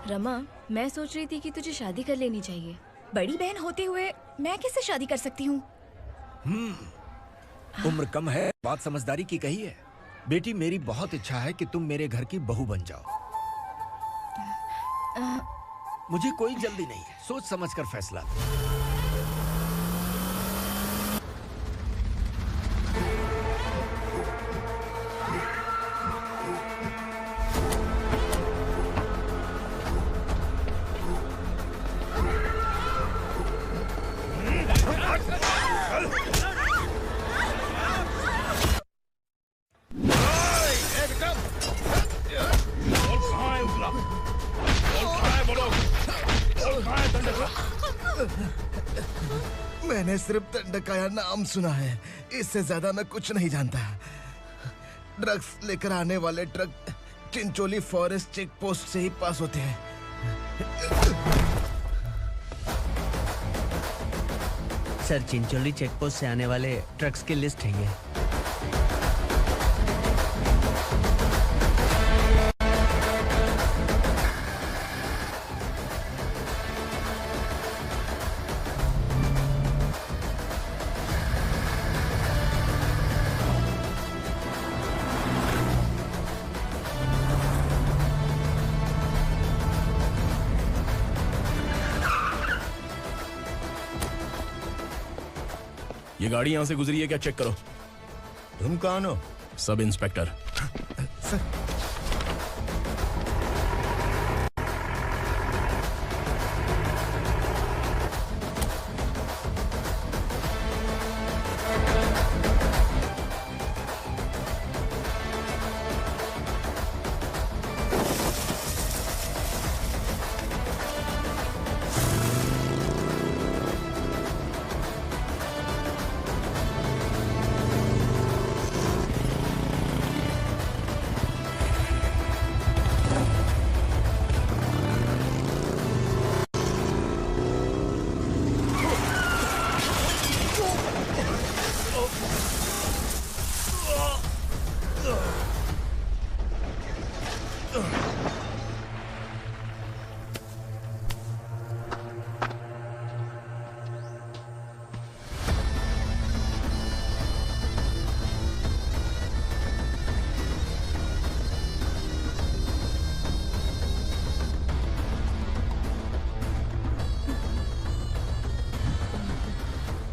रमा, मैं सोच रही थी कि तुझे शादी कर लेनी चाहिए। बड़ी बहन होते हुए मैं कैसे शादी कर सकती हूँ? उम्र कम है, बात समझदारी की कही है। बेटी, मेरी बहुत इच्छा है कि तुम मेरे घर की बहू बन जाओ। मुझे कोई जल्दी नहीं है, सोच समझकर फैसला दो। मैंने सिर्फ दंडकाया नाम सुना है, इससे ज्यादा मैं कुछ नहीं जानता। ड्रग्स लेकर आने वाले truck Chincholi forest check post से ही पास होते हैं। सर, चिंचोली चेक पोस्ट से आने वाले ट्रक्स की लिस्ट है ये। ये गाड़ी यहां से गुजरी है क्या, चेक करो। तुम कौन हो? Sub inspector.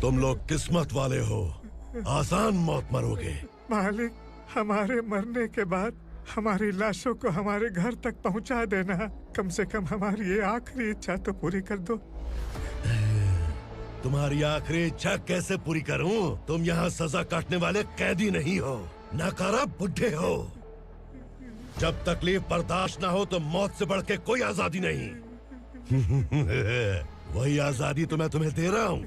तुम लोग किस्मत वाले हो, आसान मौत मरोगे। मालिक, हमारे मरने के बाद हमारी लाशों को हमारे घर तक पहुंचा देना। कम से कम हमारी ये आखिरी इच्छा तो पूरी कर दो। तुम्हारी आखिरी इच्छा कैसे पूरी करूं? तुम यहाँ सजा काटने वाले कैदी नहीं हो, नाकारा बुड्ढे हो। जब तकलीफ बर्दाश्त ना हो तो मौत से बढ़ के कोई आजादी नहीं। वही आजादी तो मैं तुम्हें दे रहा हूँ।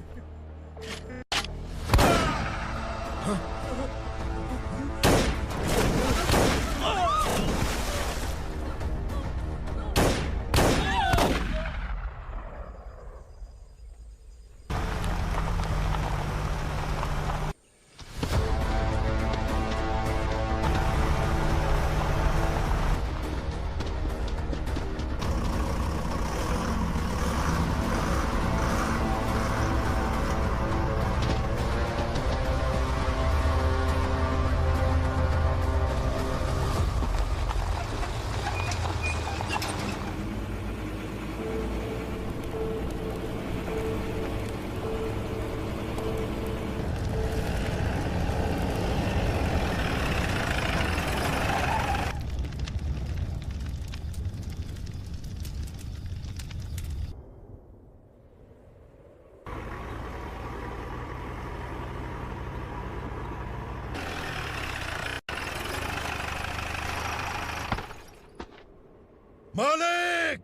मालिक!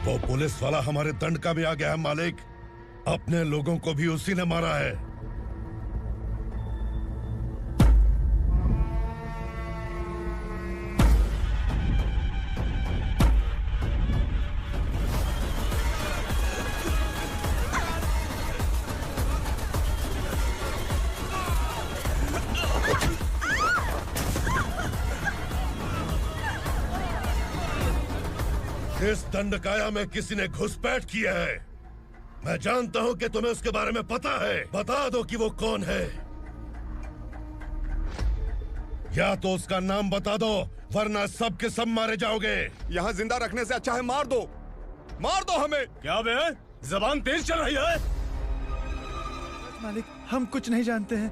वो पुलिस वाला हमारे दंड का भी आ गया है मालिक। अपने लोगों को भी उसी ने मारा है। इस दंडकाया में किसी ने घुसपैठ किया है। मैं जानता हूं कि तुम्हें उसके बारे में पता है। बता दो कि वो कौन है, या तो उसका नाम बता दो, वरना सब के सब मारे जाओगे। यहाँ जिंदा रखने से अच्छा है मार दो हमें। क्या बे, जबान तेज चल रही है? मालिक, हम कुछ नहीं जानते हैं।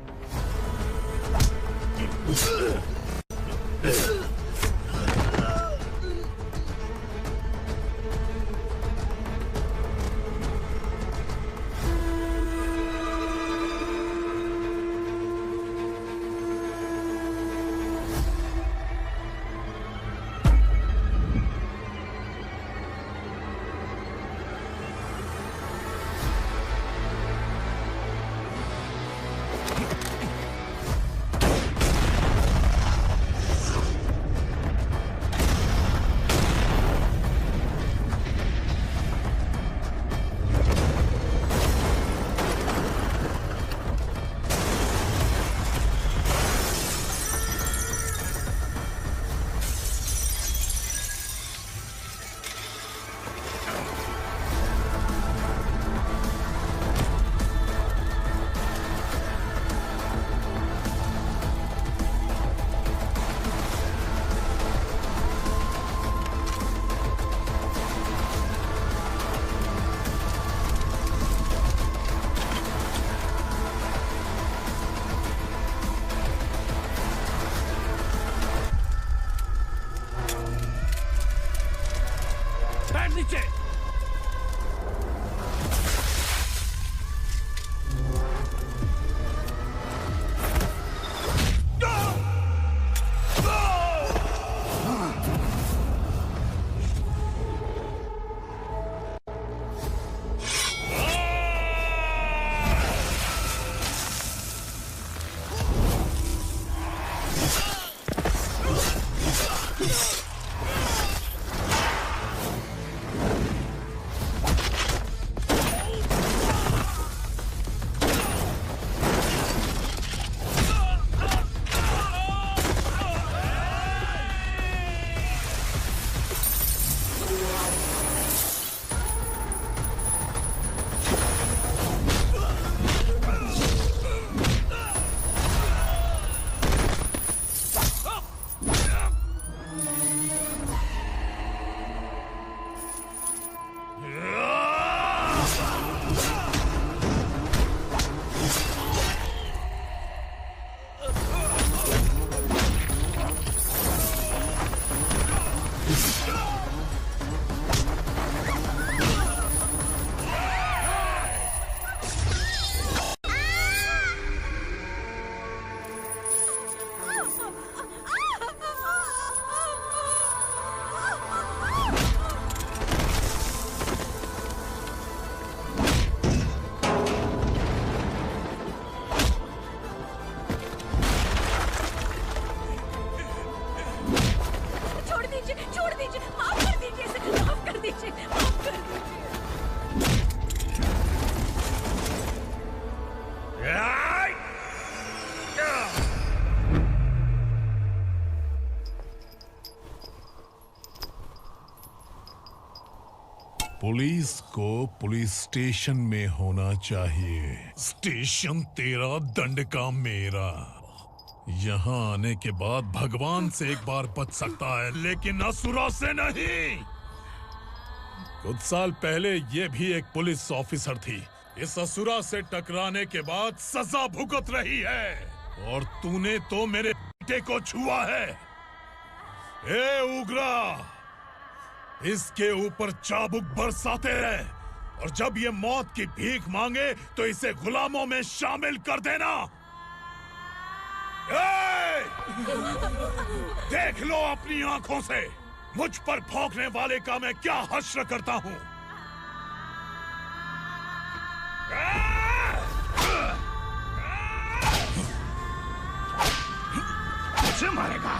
पुलिस को पुलिस स्टेशन में होना चाहिए। स्टेशन तेरा, दंड का मेरा। यहाँ आने के बाद भगवान से एक बार बच सकता है, लेकिन असुरा से नहीं। कुछ साल पहले ये भी एक पुलिस ऑफिसर थी। इस असुरा से टकराने के बाद सजा भुगत रही है, और तूने तो मेरे बेटे को छुआ है। ए उग्रा, इसके ऊपर चाबुक बरसाते रहे, और जब ये मौत की भीख मांगे तो इसे गुलामों में शामिल कर देना। देख लो अपनी आंखों से मुझ पर भौंकने वाले का मैं क्या हश्र करता हूं। मुझे मारेगा।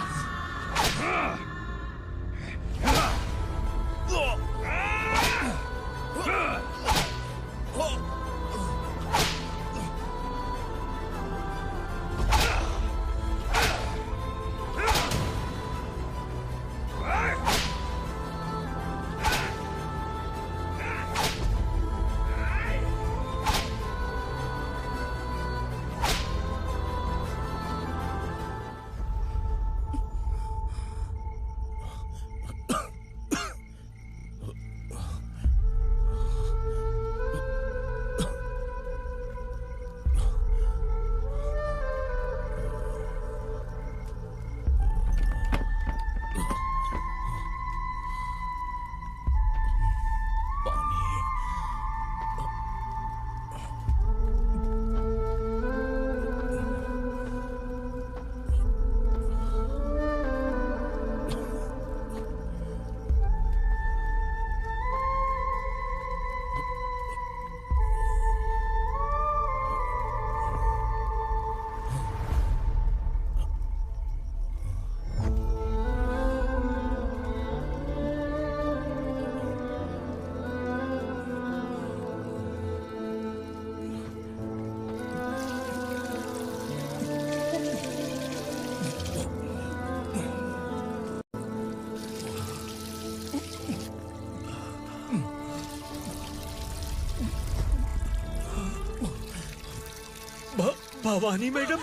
भवानी मैडम,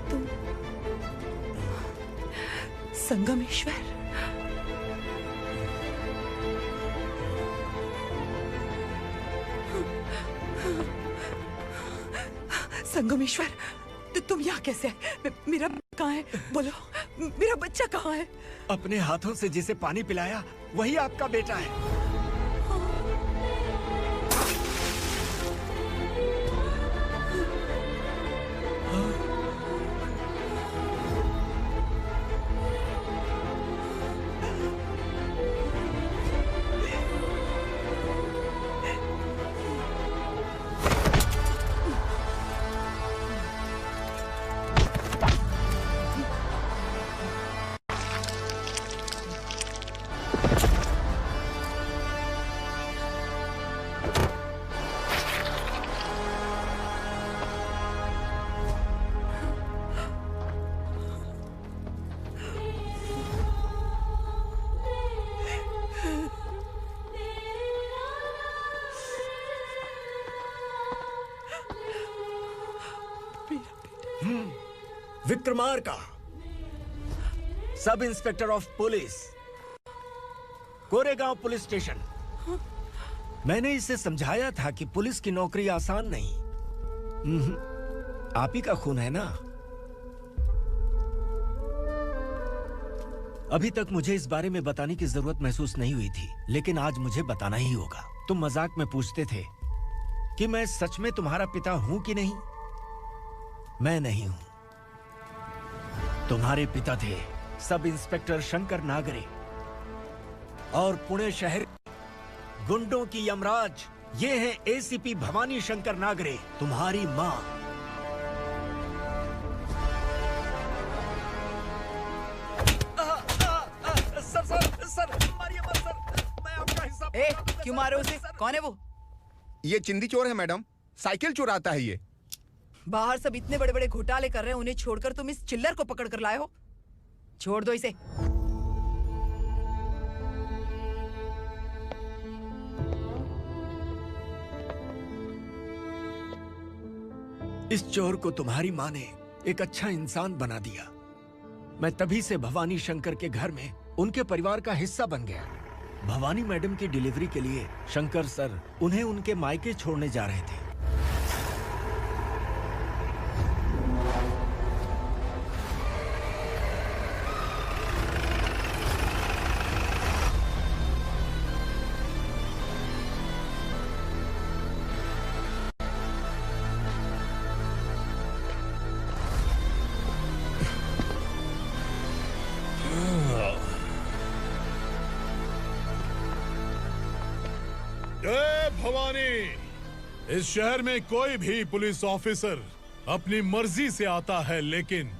तुम संगमेश्वर? संगमेश्वर, तुम यहाँ कैसे आए? मेरा कहाँ है? बोलो, मेरा बच्चा कहाँ है? अपने हाथों से जिसे पानी पिलाया वही आपका बेटा है। Vikramarka, sub inspector of police, Koregaon police station. मैंने इसे समझाया था कि पुलिस की नौकरी आसान नहीं। आप ही का खून है ना। अभी तक मुझे इस बारे में बताने की जरूरत महसूस नहीं हुई थी, लेकिन आज मुझे बताना ही होगा। तुम मजाक में पूछते थे कि मैं सच में तुम्हारा पिता हूं कि नहीं। मैं नहीं हूं। तुम्हारे पिता थे सब इंस्पेक्टर शंकर नागरे, और पुणे शहर गुंडों की यमराज ये हैं एसीपी भवानी शंकर नागरे, तुम्हारी मां। सर, मारिए मत सर, मैं आपका हिस्सा। क्यों मारो उसे? कौन है वो? ये चिंदी चोर है मैडम, साइकिल चुराता है ये। बाहर सब इतने बड़े बड़े घोटाले कर रहे हैं, उन्हें छोड़कर तुम इस चिल्लर को पकड़ कर लाए हो। छोड़ दो इसे। इस चोर को तुम्हारी माँ ने एक अच्छा इंसान बना दिया। मैं तभी से भवानी शंकर के घर में उनके परिवार का हिस्सा बन गया। भवानी मैडम की डिलीवरी के लिए शंकर सर उन्हें उनके मायके छोड़ने जा रहे थे। इस शहर में कोई भी पुलिस ऑफिसर अपनी मर्जी से आता है, लेकिन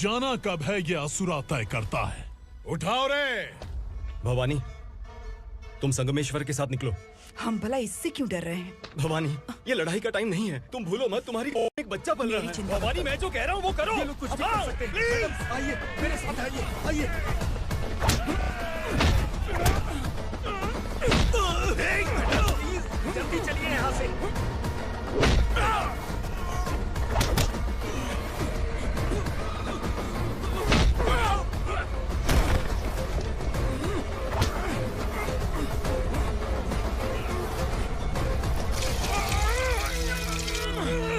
जाना कब है ये असुरा तय करता है। उठाओ रे। भवानी, तुम संगमेश्वर के साथ निकलो। हम भला इससे क्यों डर रहे हैं? भवानी, ये लड़ाई का टाइम नहीं है। तुम भूलो मत, तुम्हारी एक बच्चा पल रहा है। भवानी, मैं जो कह रहा हूँ वो करो। ये लोग कुछ भी कर सकते हैं। आइए मेरे साथ आइए, आइए। जल्दी चलिए यहाँ से।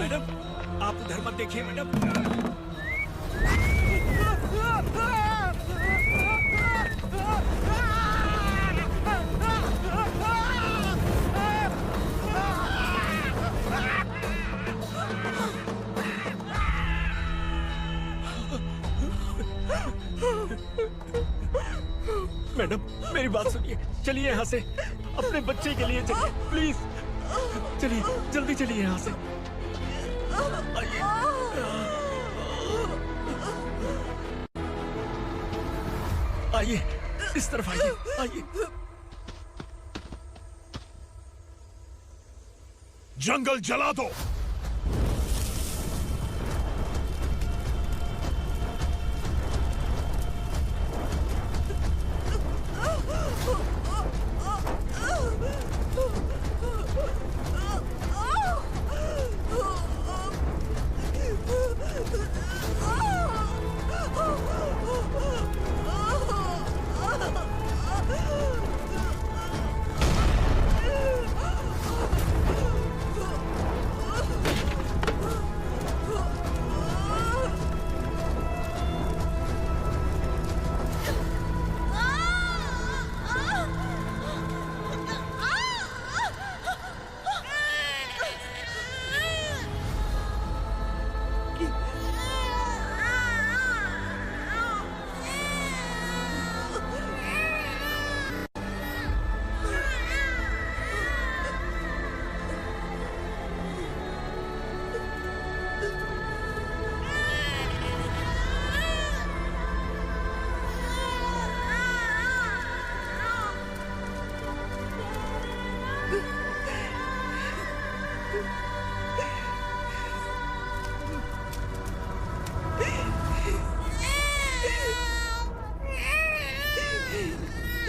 मैडम, आप उधर मत देखिए मैडम। मैडम, मेरी बात सुनिए। चलिए यहाँ से, अपने बच्चे के लिए चलिए, प्लीज। चलिए, जल्दी चलिए यहाँ से। आइए, इस तरफ आइए, आइए। जंगल जला दो।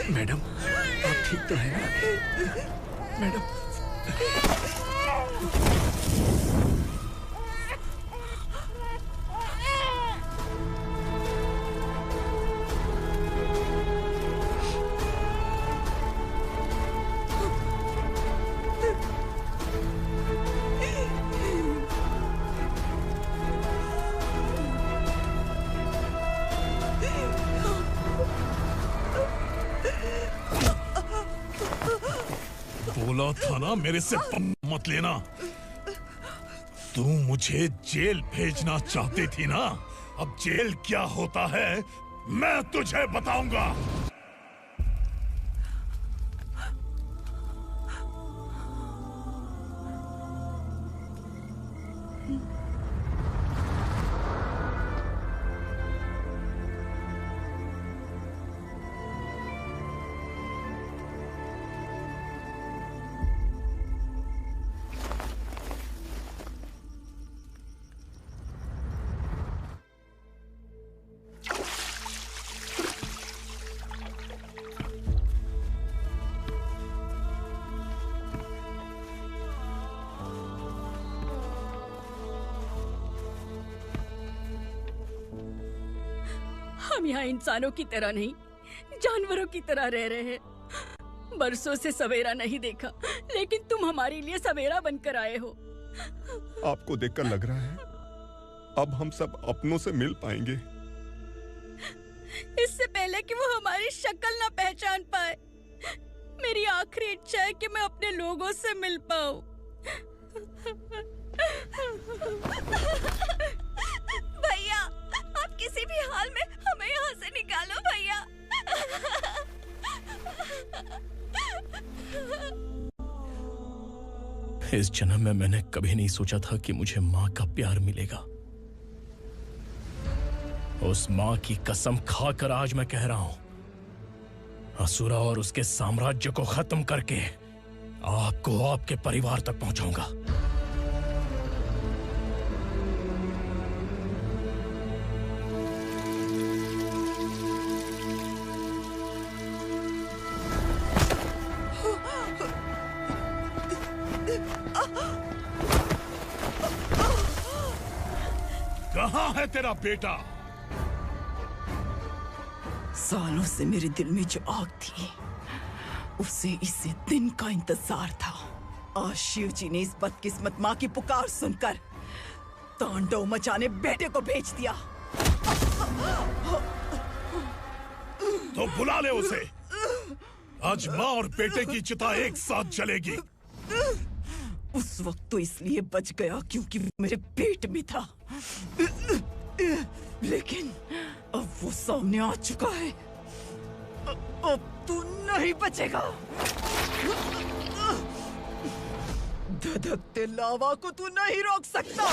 मैडम, आप ठीक तो हैं? मैडम, बोला था ना मेरे से मत लेना। तू मुझे जेल भेजना चाहती थी ना? अब जेल क्या होता है मैं तुझे बताऊंगा। हम यहाँ इंसानों की तरह नहीं, जानवरों की तरह रह रहे हैं। बरसों से सवेरा नहीं देखा, लेकिन तुम हमारे लिए सवेरा बनकर आए हो। आपको देखकर लग रहा है अब हम सब अपनों से मिल पाएंगे। इससे पहले कि वो हमारी शक्ल ना पहचान पाए, मेरी आखिरी इच्छा है कि मैं अपने लोगों से मिल पाऊं। भैया, आप किसी भी हाल में हमें यहाँ से निकालो भैया। इस जन्म में मैंने कभी नहीं सोचा था कि मुझे माँ का प्यार मिलेगा। उस माँ की कसम खाकर आज मैं कह रहा हूं, असुरा और उसके साम्राज्य को खत्म करके आपको आपके परिवार तक पहुंचाऊंगा। कहाँ है तेरा बेटा? सालों से मेरे दिल में जो आग थी, उसे इसी दिन का इंतजार था। आज शिव जी ने इस बदकिस्मत माँ की पुकार सुनकर तांडव मचाने बेटे को भेज दिया। तो बुला ले उसे। आज माँ और बेटे की चिता एक साथ जलेगी। उस वक्त तो इसलिए बच गया क्योंकि वो मेरे पेट में था, लेकिन अब वो सामने आ चुका है। अब तू नहीं बचेगा। धधकते लावा को तू नहीं रोक सकता।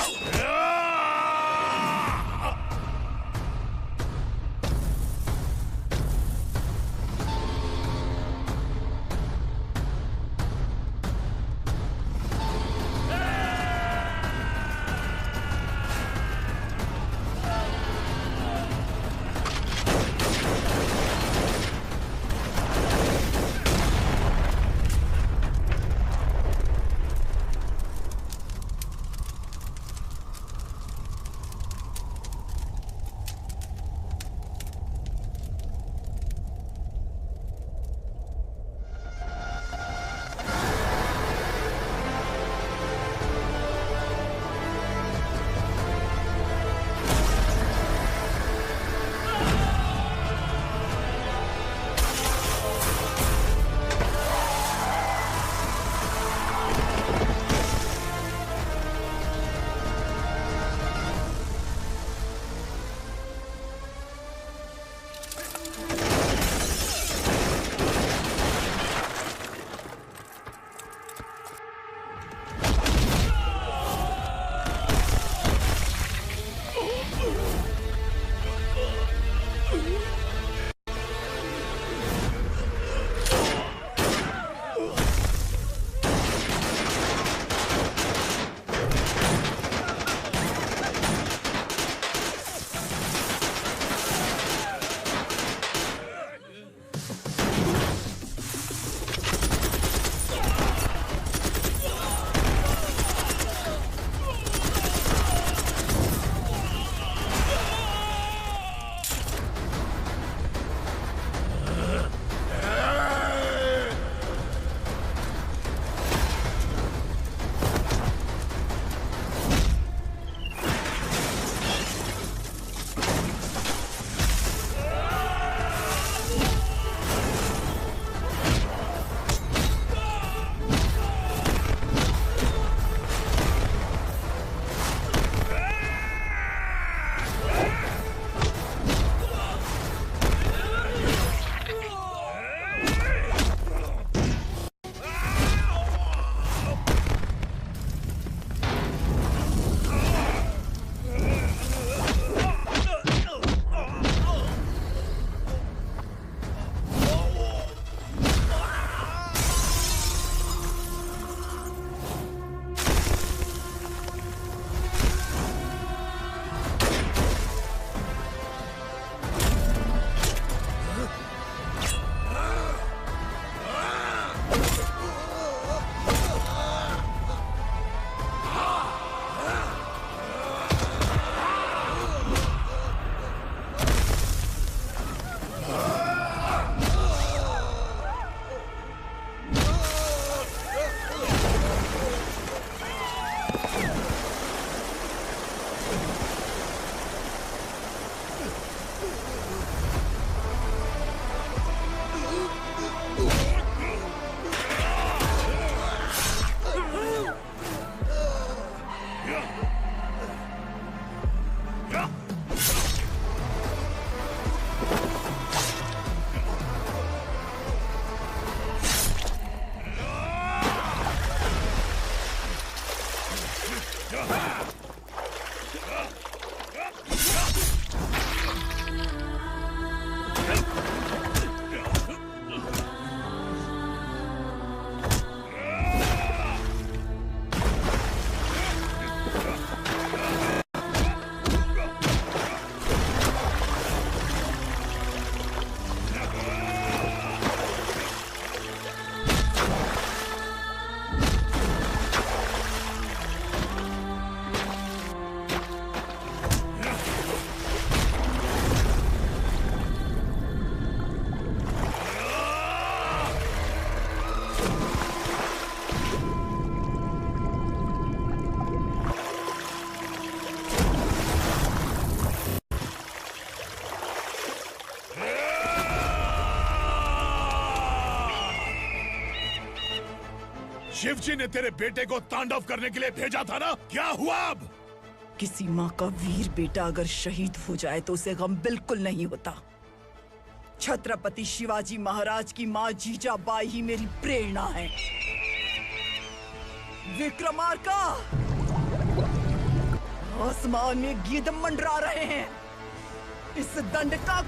शिवजी ने तेरे बेटे को तांडव करने के लिए भेजा था ना, क्या हुआ अब? किसी माँ का वीर बेटा अगर शहीद हो जाए तो उसे गम बिल्कुल नहीं होता। छत्रपति शिवाजी महाराज की माँ जीजाबाई ही मेरी प्रेरणा है। विक्रमार्का, आसमान में गिद्ध मंडरा रहे हैं। इस दंड का